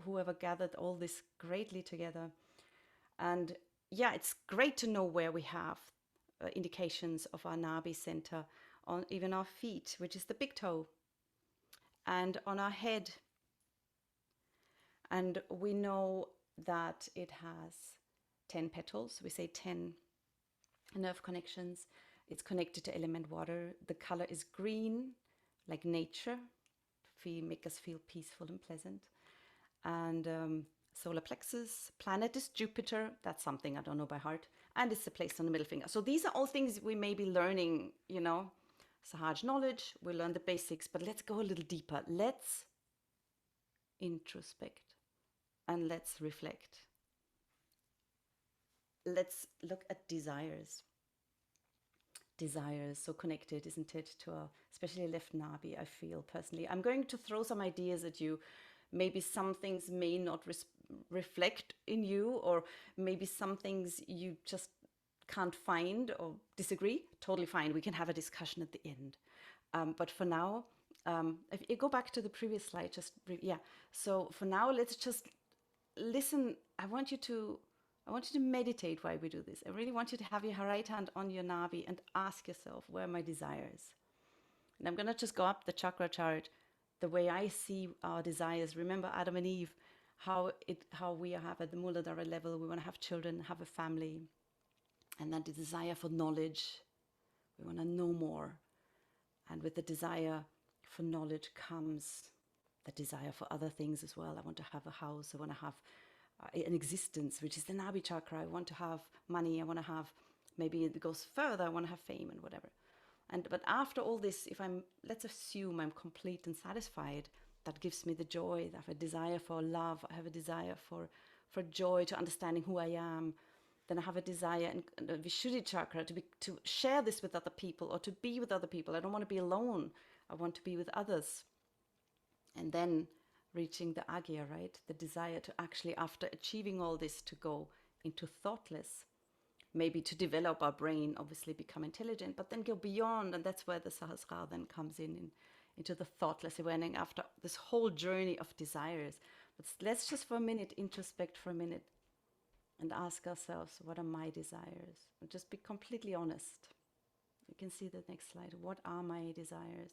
Whoever gathered all this greatly together. And yeah, it's great to know where we have indications of our Nabi center on even our feet, which is the big toe, and on our head. And we know that it has 10 petals. We say 10 nerve connections. It's connected to element water. The color is green, like nature. Make us feel peaceful and pleasant. And solar plexus, planet is Jupiter. That's something I don't know by heart. And it's the place on the middle finger. So these are all things we may be learning, Sahaj knowledge. We learn the basics, but let's go a little deeper. Let's introspect and let's reflect. Let's look at desires. Desires, so connected, isn't it, to our, especially left Nabi, I feel personally. I'm going to throw some ideas at you. Maybe some things may not reflect in you, or maybe some things you just can't find or disagree. Totally fine. We can have a discussion at the end. But for now, if you go back to the previous slide, So for now, let's just listen. I want you to meditate while we do this. I really want you to have your right hand on your Nabi and ask yourself, where are my desires? And I'm going to just go up the chakra chart the way I see our desires. Remember Adam and Eve, how we have at the Muladhara level, we want to have children, have a family, and then the desire for knowledge. We want to know more. And with the desire for knowledge comes the desire for other things as well. I want to have a house. I want to have an existence, which is the Nabi chakra. I want to have money. I want to have, maybe it goes further, I want to have fame and whatever. But after all this, let's assume I'm complete and satisfied, that gives me the joy. I have a desire for love. I have a desire for joy, to understanding who I am. Then I have a desire in the Vishuddhi chakra to share this with other people, or to be with other people. I don't want to be alone. I want to be with others. And then reaching the Agya, right? The desire to actually, after achieving all this, to go into thoughtless. Maybe to develop our brain, obviously become intelligent, but then go beyond. And that's where the Sahasrara then comes into the thoughtless awakening after this whole journey of desires. But let's just for a minute introspect for a minute and ask ourselves, what are my desires? And just be completely honest. You can see the next slide. What are my desires?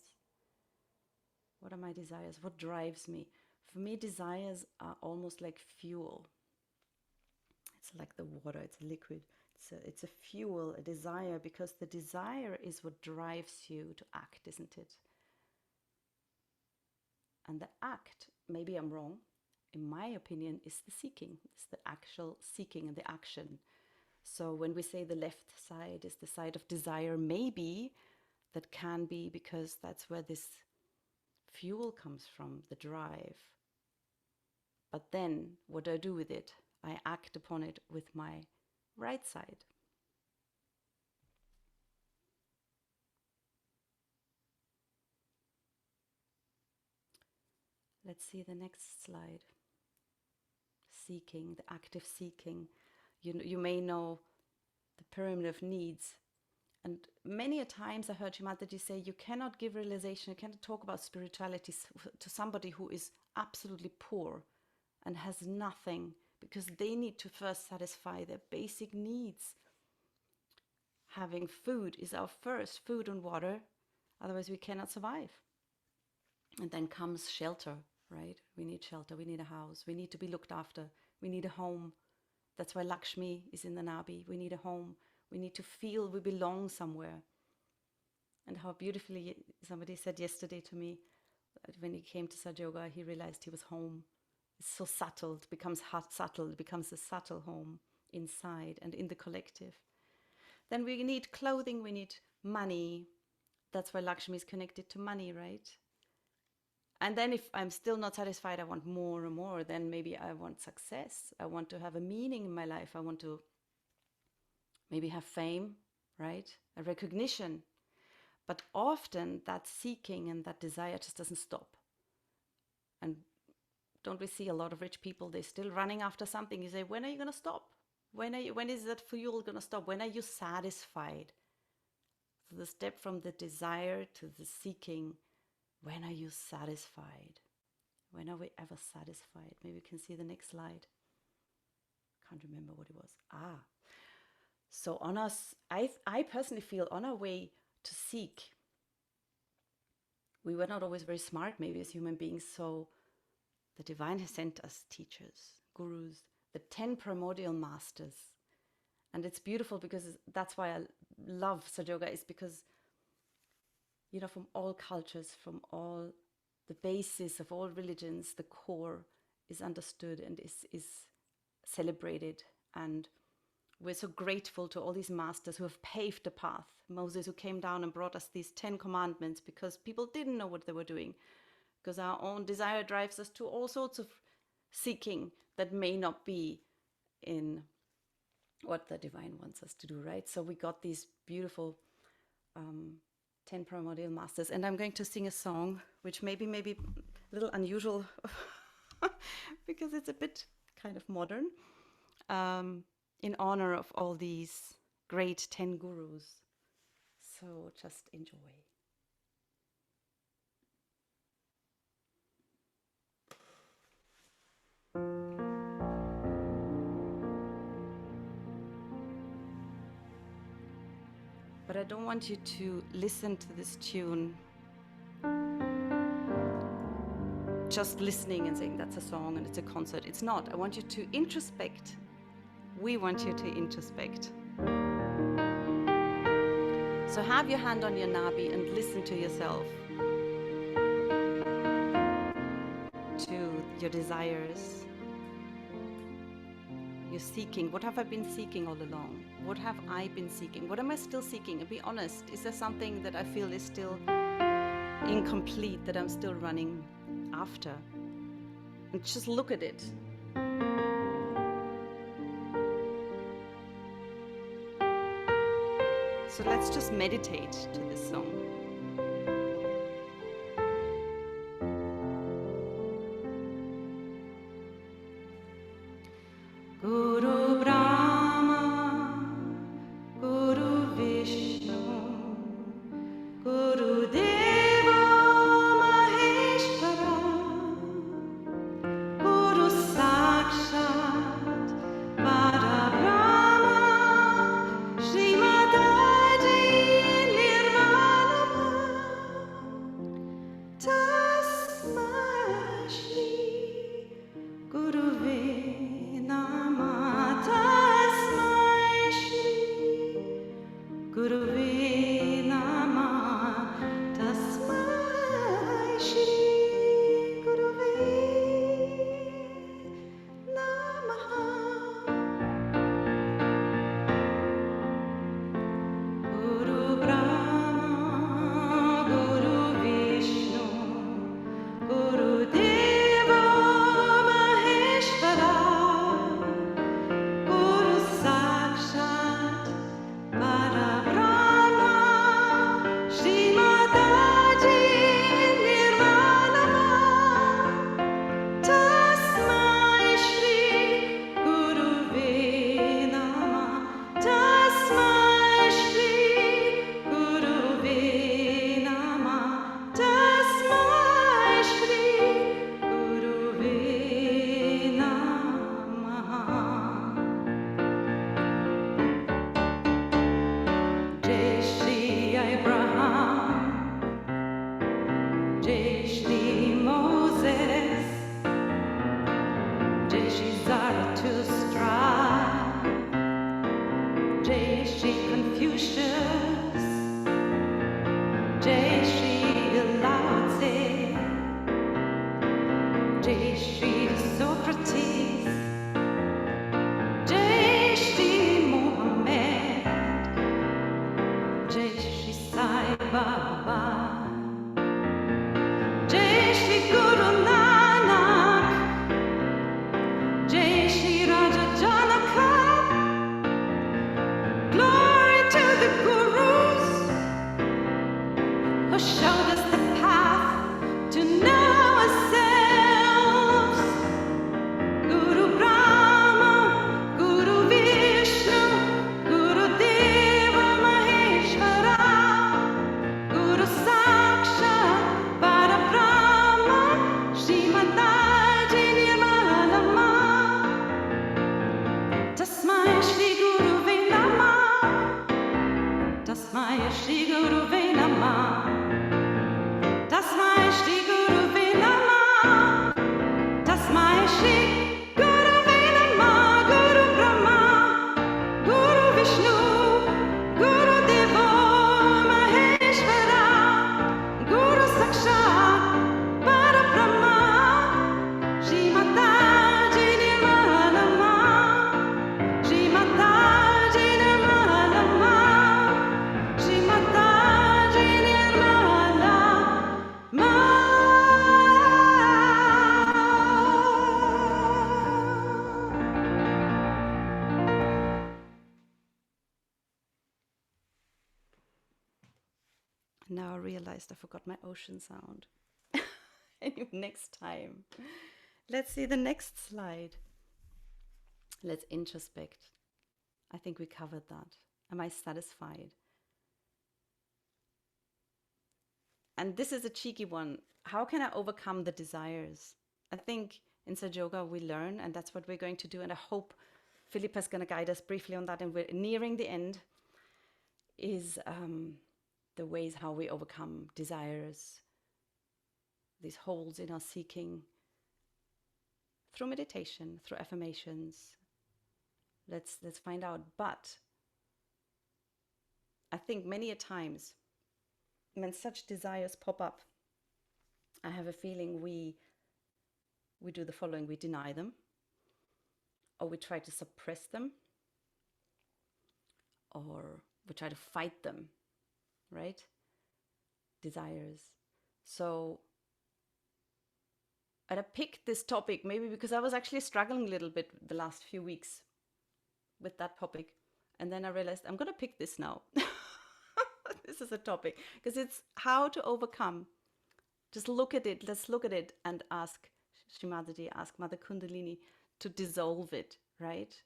What are my desires? What drives me? For me, desires are almost like fuel. It's like the water, it's a liquid. It's a fuel, a desire, because the desire is what drives you to act, isn't it? And the act, maybe I'm wrong, in my opinion, is the seeking. It's the actual seeking and the action. So when we say the left side is the side of desire, maybe that can be because that's where this fuel comes from, the drive. But then what do I do with it? I act upon it with my right side. Let's see the next slide. Seeking, the active seeking. You may know the pyramid of needs. And many a times I heard Shimataji say, you cannot give realization, you cannot talk about spirituality to somebody who is absolutely poor and has nothing, because they need to first satisfy their basic needs. Having food is our first, food and water, otherwise we cannot survive. And then comes shelter, right? We need shelter, we need a house, we need to be looked after, we need a home. That's why Lakshmi is in the Nabi. We need a home, we need to feel we belong somewhere. And how beautifully somebody said yesterday to me, that when he came to Sahaja Yoga, he realized he was home. It's so subtle, it becomes subtle, it becomes a subtle home inside and in the collective. Then we need clothing, we need money. That's why Lakshmi is connected to money, right? And then if I'm still not satisfied, I want more and more, then maybe I want success. I want to have a meaning in my life. I want to maybe have fame, right? A recognition. But often that seeking and that desire just doesn't stop. And don't we see a lot of rich people, they're still running after something. You say, when are you going to stop? When is that fuel going to stop? When are you satisfied? So the step from the desire to the seeking, when are you satisfied? When are we ever satisfied? Maybe we can see the next slide. Can't remember what it was. So on us, I personally feel on our way to seek, we were not always very smart maybe as human beings, so the divine has sent us teachers, gurus, the 10 primordial masters. And it's beautiful because that's why I love Sahaja Yoga, is because, you know, from all cultures, from all the basis of all religions, the core is understood and is celebrated. And we're so grateful to all these masters who have paved the path. Moses, who came down and brought us these 10 commandments because people didn't know what they were doing. Because our own desire drives us to all sorts of seeking that may not be in what the divine wants us to do, right? So we got these beautiful 10 primordial masters. And I'm going to sing a song, which maybe a little unusual because it's a bit kind of modern, in honor of all these great 10 gurus. So just enjoy. But I don't want you to listen to this tune just listening and saying that's a song and it's a concert. It's not. I want you to introspect. We want you to introspect. So have your hand on your nabi and listen to yourself, to your desires. You're seeking. What have I been seeking all along? What have I been seeking? What am I still seeking? And be honest, is there something that I feel is still incomplete, that I'm still running after? And just look at it. So let's just meditate to this song. Guru Brahma, Guru Vishnu, Guru Deva Maheshwara, Guru Sakshat Parabrahma, Srimad Adi Nirvana Jai Shri Socrates, Jai Shri Mohammed, Jai Shri Sai Baba, Jai Shri Guru Nanak, Jai Shri Raja Janaka. Glory to the Gurus who showed us the path to know ourselves. Guru Brahma, Guru Vishnu, Guru Deva Maheshwara, Guru Sakshat Parabrahma, Srimataji Nirmalama. Tasmai Shri Guruve Namah, Tasmai Shri Guruve Namah, Tasmai Shri Guruve Namah, Tasmai Shri Guruve Namah. Guru Brahma, Guru Vishnu, Guru Deva Maheshwara, Guru Sakshat Parabrahma, Srimataji Nirmalama, Srimataji Nirmalama, Srimataji Nirmalama. Now I realized I forgot my ocean sound. Anyway, next time. Let's see the next slide. Let's introspect. I think we covered that. Am I satisfied? And this is a cheeky one. How can I overcome the desires? I think in Sahaja Yoga we learn, and that's what we're going to do. And I hope Philippa's going to guide us briefly on that. And we're nearing the end. Is the ways how we overcome desires, these holes in our seeking, through meditation, through affirmations. Let's find out. But I think many a times when such desires pop up, I have a feeling we do the following: we deny them, or we try to suppress them, or we try to fight them, right? Desires. So, and I picked this topic maybe because I was actually struggling a little bit the last few weeks with that topic. And then I realized I'm going to pick this now. This is a topic because it's how to overcome. Just look at it. Let's look at it and ask Shrimadaji, ask Mother Kundalini to dissolve it, right?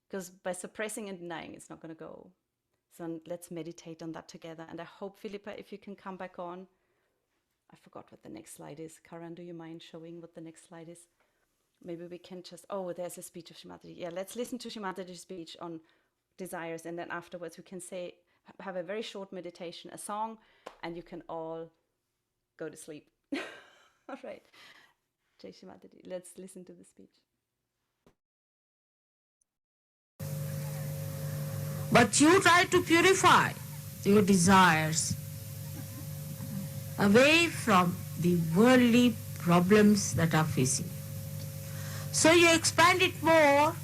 Because by suppressing and denying, it's not going to go. So let's meditate on that together. And I hope, Philippa, if you can come back on. I forgot what the next slide is. Karan, do you mind showing what the next slide is? Maybe we can just, oh, there's a speech of Shrimadaji. Yeah, let's listen to Shrimadaji's speech on desires. And then afterwards we can say, have a very short meditation, a song, and you can all go to sleep. All right. Jai Shrimadaji, let's listen to the speech. But you try to purify your desires away from the worldly problems that are facing. So you expand it more,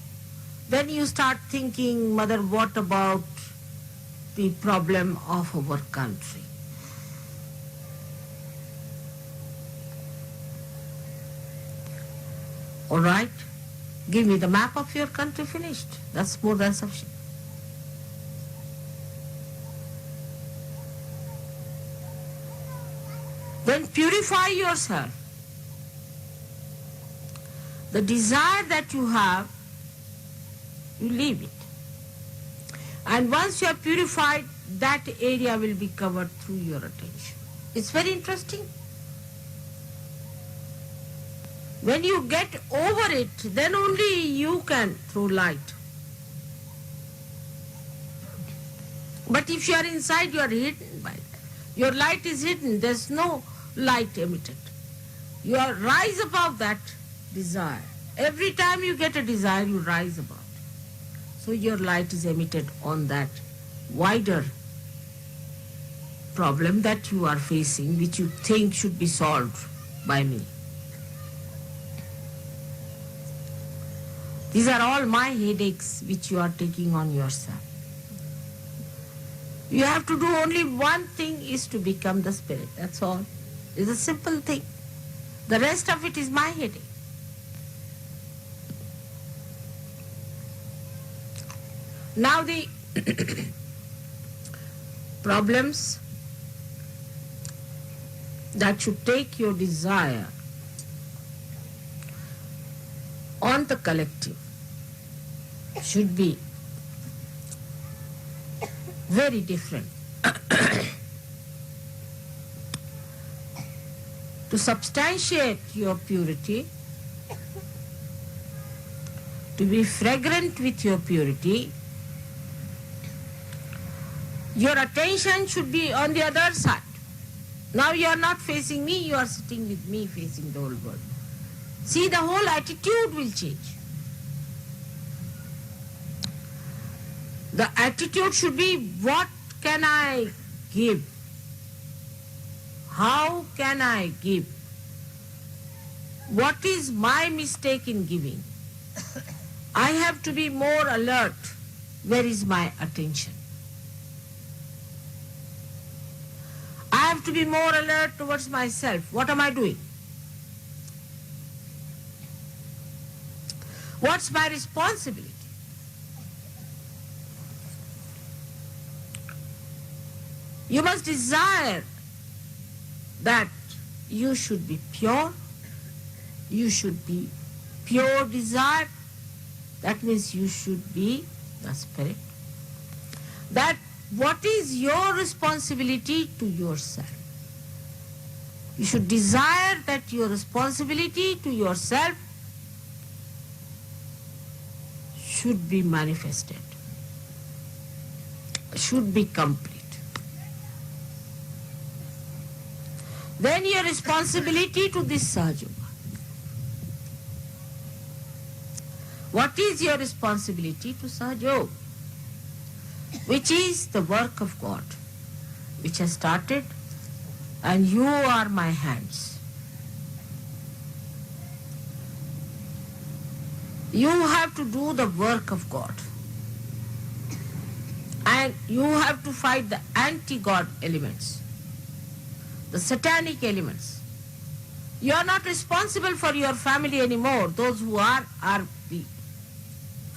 then you start thinking, Mother, what about the problem of our country? All right, give me the map of your country, finished. That's more than sufficient. Then purify yourself. The desire that you have, you leave it. And once you are purified, that area will be covered through your attention. It's very interesting. When you get over it, then only you can throw light. But if you are inside, you are hidden by that. Your light is hidden. There's no light emitted. You are rise above that desire. Every time you get a desire, you rise above it. So your light is emitted on that wider problem that you are facing, which you think should be solved by me. These are all my headaches which you are taking on yourself. You have to do only one thing, is to become the spirit. That's all. It's a simple thing. The rest of it is my headache. Now the problems that should take your desire on the collective should be very different. To substantiate your purity, to be fragrant with your purity, your attention should be on the other side. Now you are not facing me, you are sitting with me facing the whole world. See, the whole attitude will change. The attitude should be, what can I give? How can I give? What is my mistake in giving? I have to be more alert. Where is my attention? I have to be more alert towards myself. What am I doing? What's my responsibility? You must desire that you should be pure. You should be pure desire. That means you should be the spirit. That what is your responsibility to yourself? You should desire that your responsibility to yourself should be manifested, should be complete. Then your responsibility to this Sahaja Yoga. What is your responsibility to Sahaja Yoga? Which is the work of God, which has started, and you are my hands. You have to do the work of God. And you have to fight the anti-God elements, the satanic elements. You are not responsible for your family anymore. Those who are the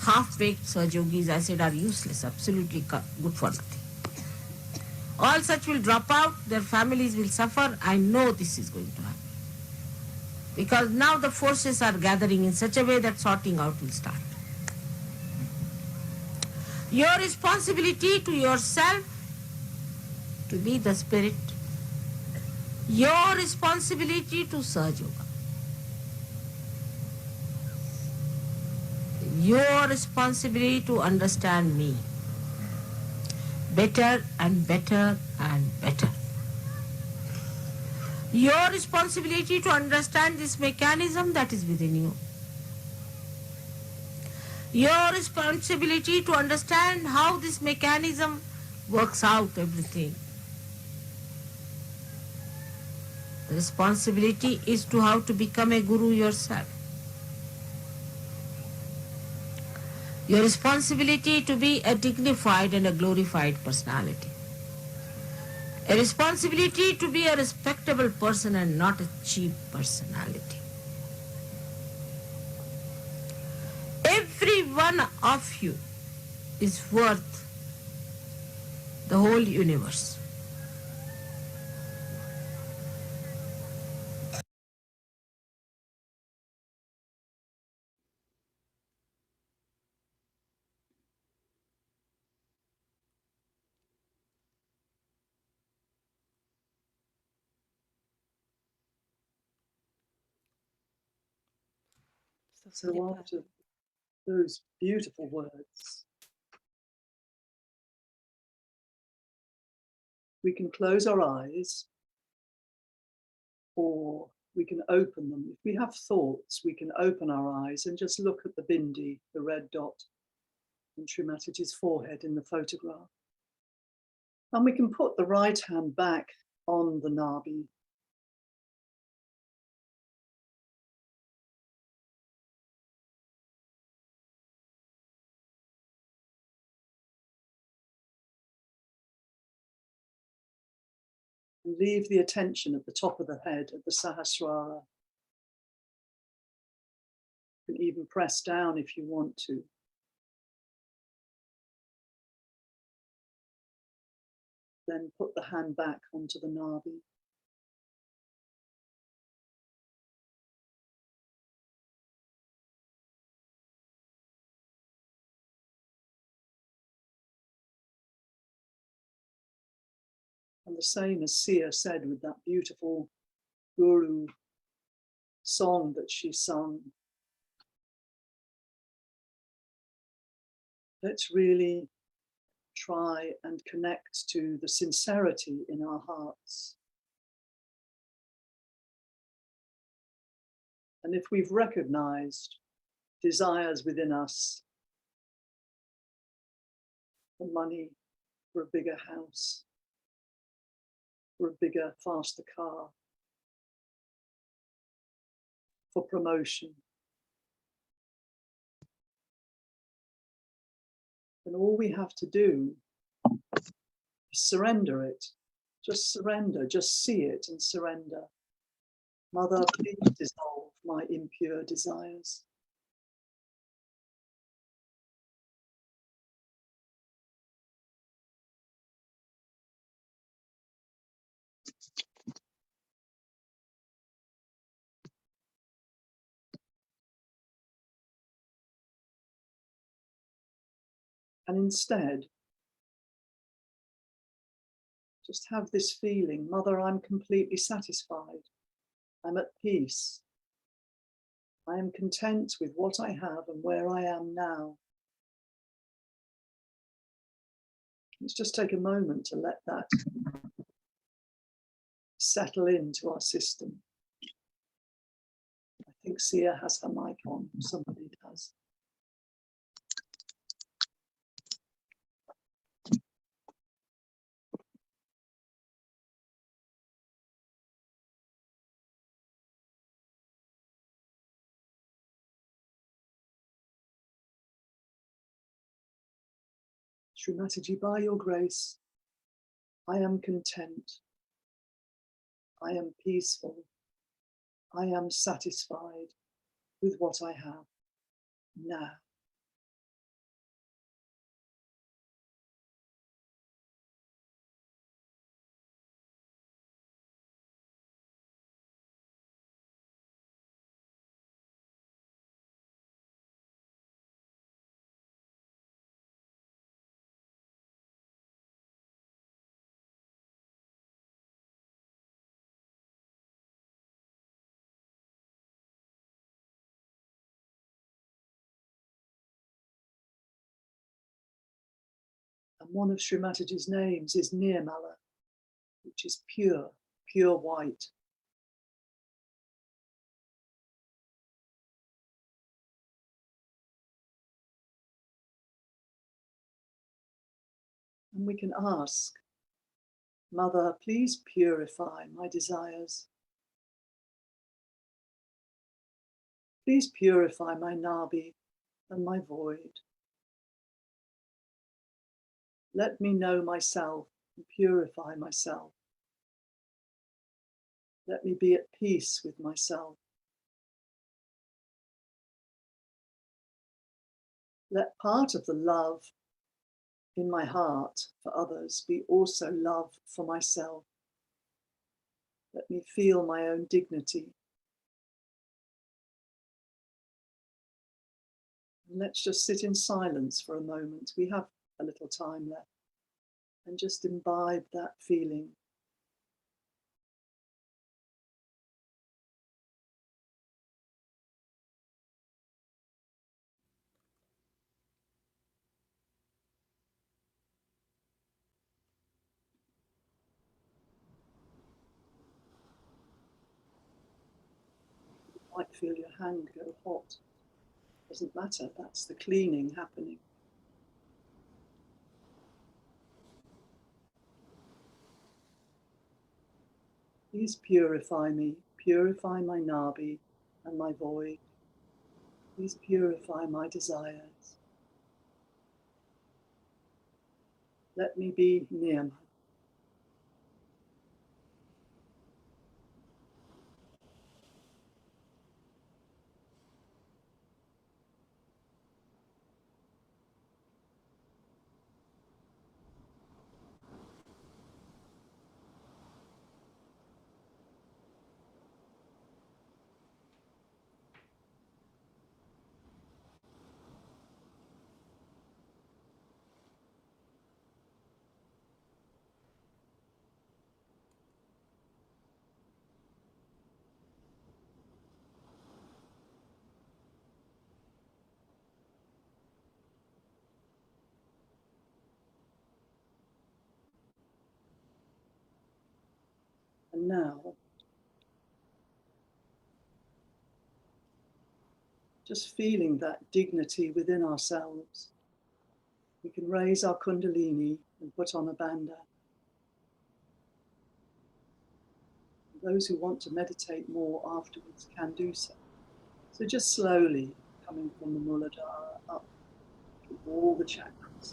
half-baked Sahajogis, I said, are useless, absolutely good for nothing. All such will drop out, their families will suffer. I know this is going to happen. Because now the forces are gathering in such a way that sorting out will start. Your responsibility to yourself to be the spirit. Your responsibility to Sahaja Yoga. Your responsibility to understand me better and better and better. Your responsibility to understand this mechanism that is within you. Your responsibility to understand how this mechanism works out everything. The responsibility is to how to become a guru yourself. Your responsibility to be a dignified and a glorified personality. A responsibility to be a respectable person and not a cheap personality. Every one of you is worth the whole universe. So after those beautiful words, we can close our eyes or we can open them. If we have thoughts, we can open our eyes and just look at the bindi, the red dot on Srimatiji's forehead in the photograph. And we can put the right hand back on the nabi. And leave the attention at the top of the head of the Sahasrara. You can even press down if you want to. Then put the hand back onto the Nabi. And the same as Sia said with that beautiful Guru song that she sung. Let's really try and connect to the sincerity in our hearts. And if we've recognized desires within us for money, for a bigger house, for a bigger, faster car, for promotion, then all we have to do is surrender it. Just surrender, just see it and surrender. Mother, please dissolve my impure desires. And instead, just have this feeling, Mother, I'm completely satisfied. I'm at peace. I am content with what I have and where I am now. Let's just take a moment to let that settle into our system. I think Sia has her mic on, somebody does. Srimataji, by your grace, I am content. I am peaceful. I am satisfied with what I have now. And one of Srimataji's names is Nirmala, which is pure, pure white. And we can ask, Mother, please purify my desires. Please purify my Nabi and my void. Let me know myself and purify myself. Let me be at peace with myself. Let part of the love in my heart for others be also love for myself. Let me feel my own dignity. And let's just sit in silence for a moment. We have a little time left. And just imbibe that feeling. You might feel your hand go hot. Doesn't matter, that's the cleaning happening. Please purify me, purify my Nabi and my void. Please purify my desires. Let me be Nirmal. And now, just feeling that dignity within ourselves, we can raise our Kundalini and put on a bandana. Those who want to meditate more afterwards can do so. So just slowly coming from the Muladhara up to all the chakras.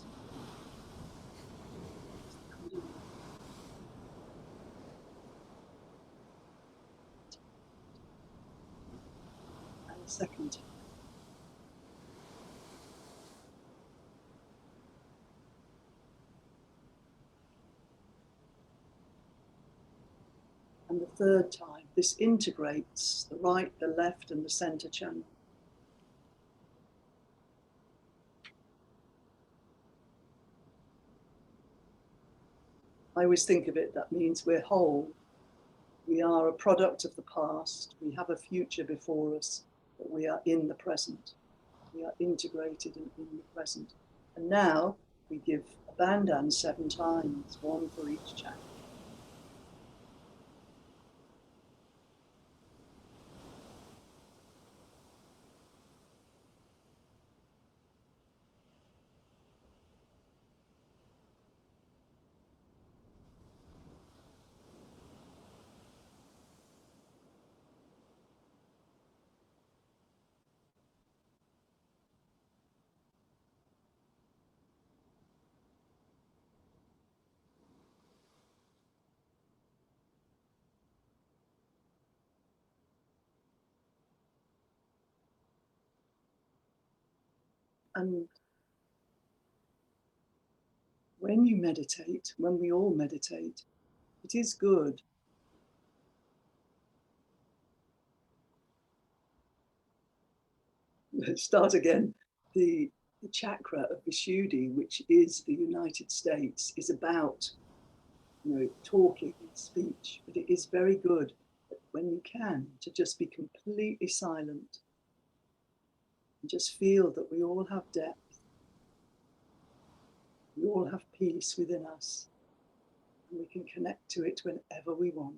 And a second time. And the third time, this integrates the right, the left, and the center channel. I always think of it, that means we're whole. We are a product of the past. We have a future before us, but we are in the present. We are integrated in the present. And now we give a bandhan 7 times, 1 for each chakra. And when you meditate, when we all meditate, it is good start again. The chakra of Vishuddhi, which is the United States, is about, talking and speech, but it is very good when you can to just be completely silent and just feel that we all have depth, we all have peace within us, and we can connect to it whenever we want.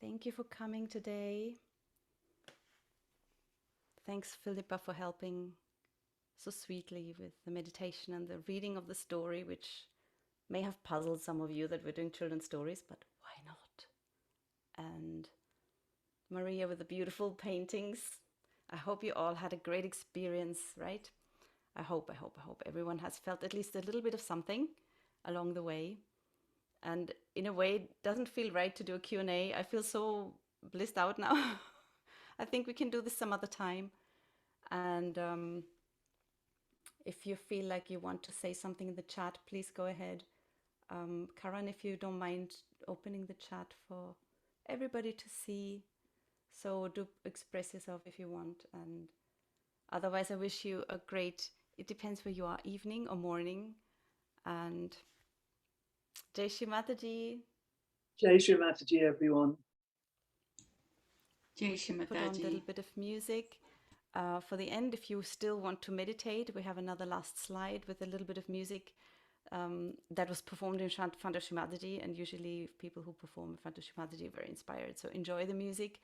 Thank you for coming today. Thanks, Philippa, for helping so sweetly with the meditation and the reading of the story, which may have puzzled some of you that we're doing children's stories, but why not? And Maria with the beautiful paintings. I hope you all had a great experience, right? I hope everyone has felt at least a little bit of something along the way. And in a way, it doesn't feel right to do a Q&A. I feel so blissed out now. I think we can do this some other time. And if you feel like you want to say something in the chat, please go ahead. Karan, if you don't mind opening the chat for everybody to see. So do express yourself if you want. And otherwise, I wish you a great, it depends where you are, evening or morning. And Jai Shri Mataji. Jai Shri Mataji, everyone. Jai Shri Put on a little Mataji. bit of music. For the end, if you still want to meditate, we have another last slide with a little bit of music that was performed in front of Shri Mataji, and usually people who perform in front of Shri Mataji are very inspired. So enjoy the music,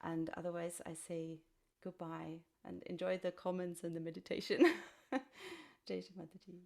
and otherwise I say goodbye and enjoy the comments and the meditation. Jai Shri Mataji.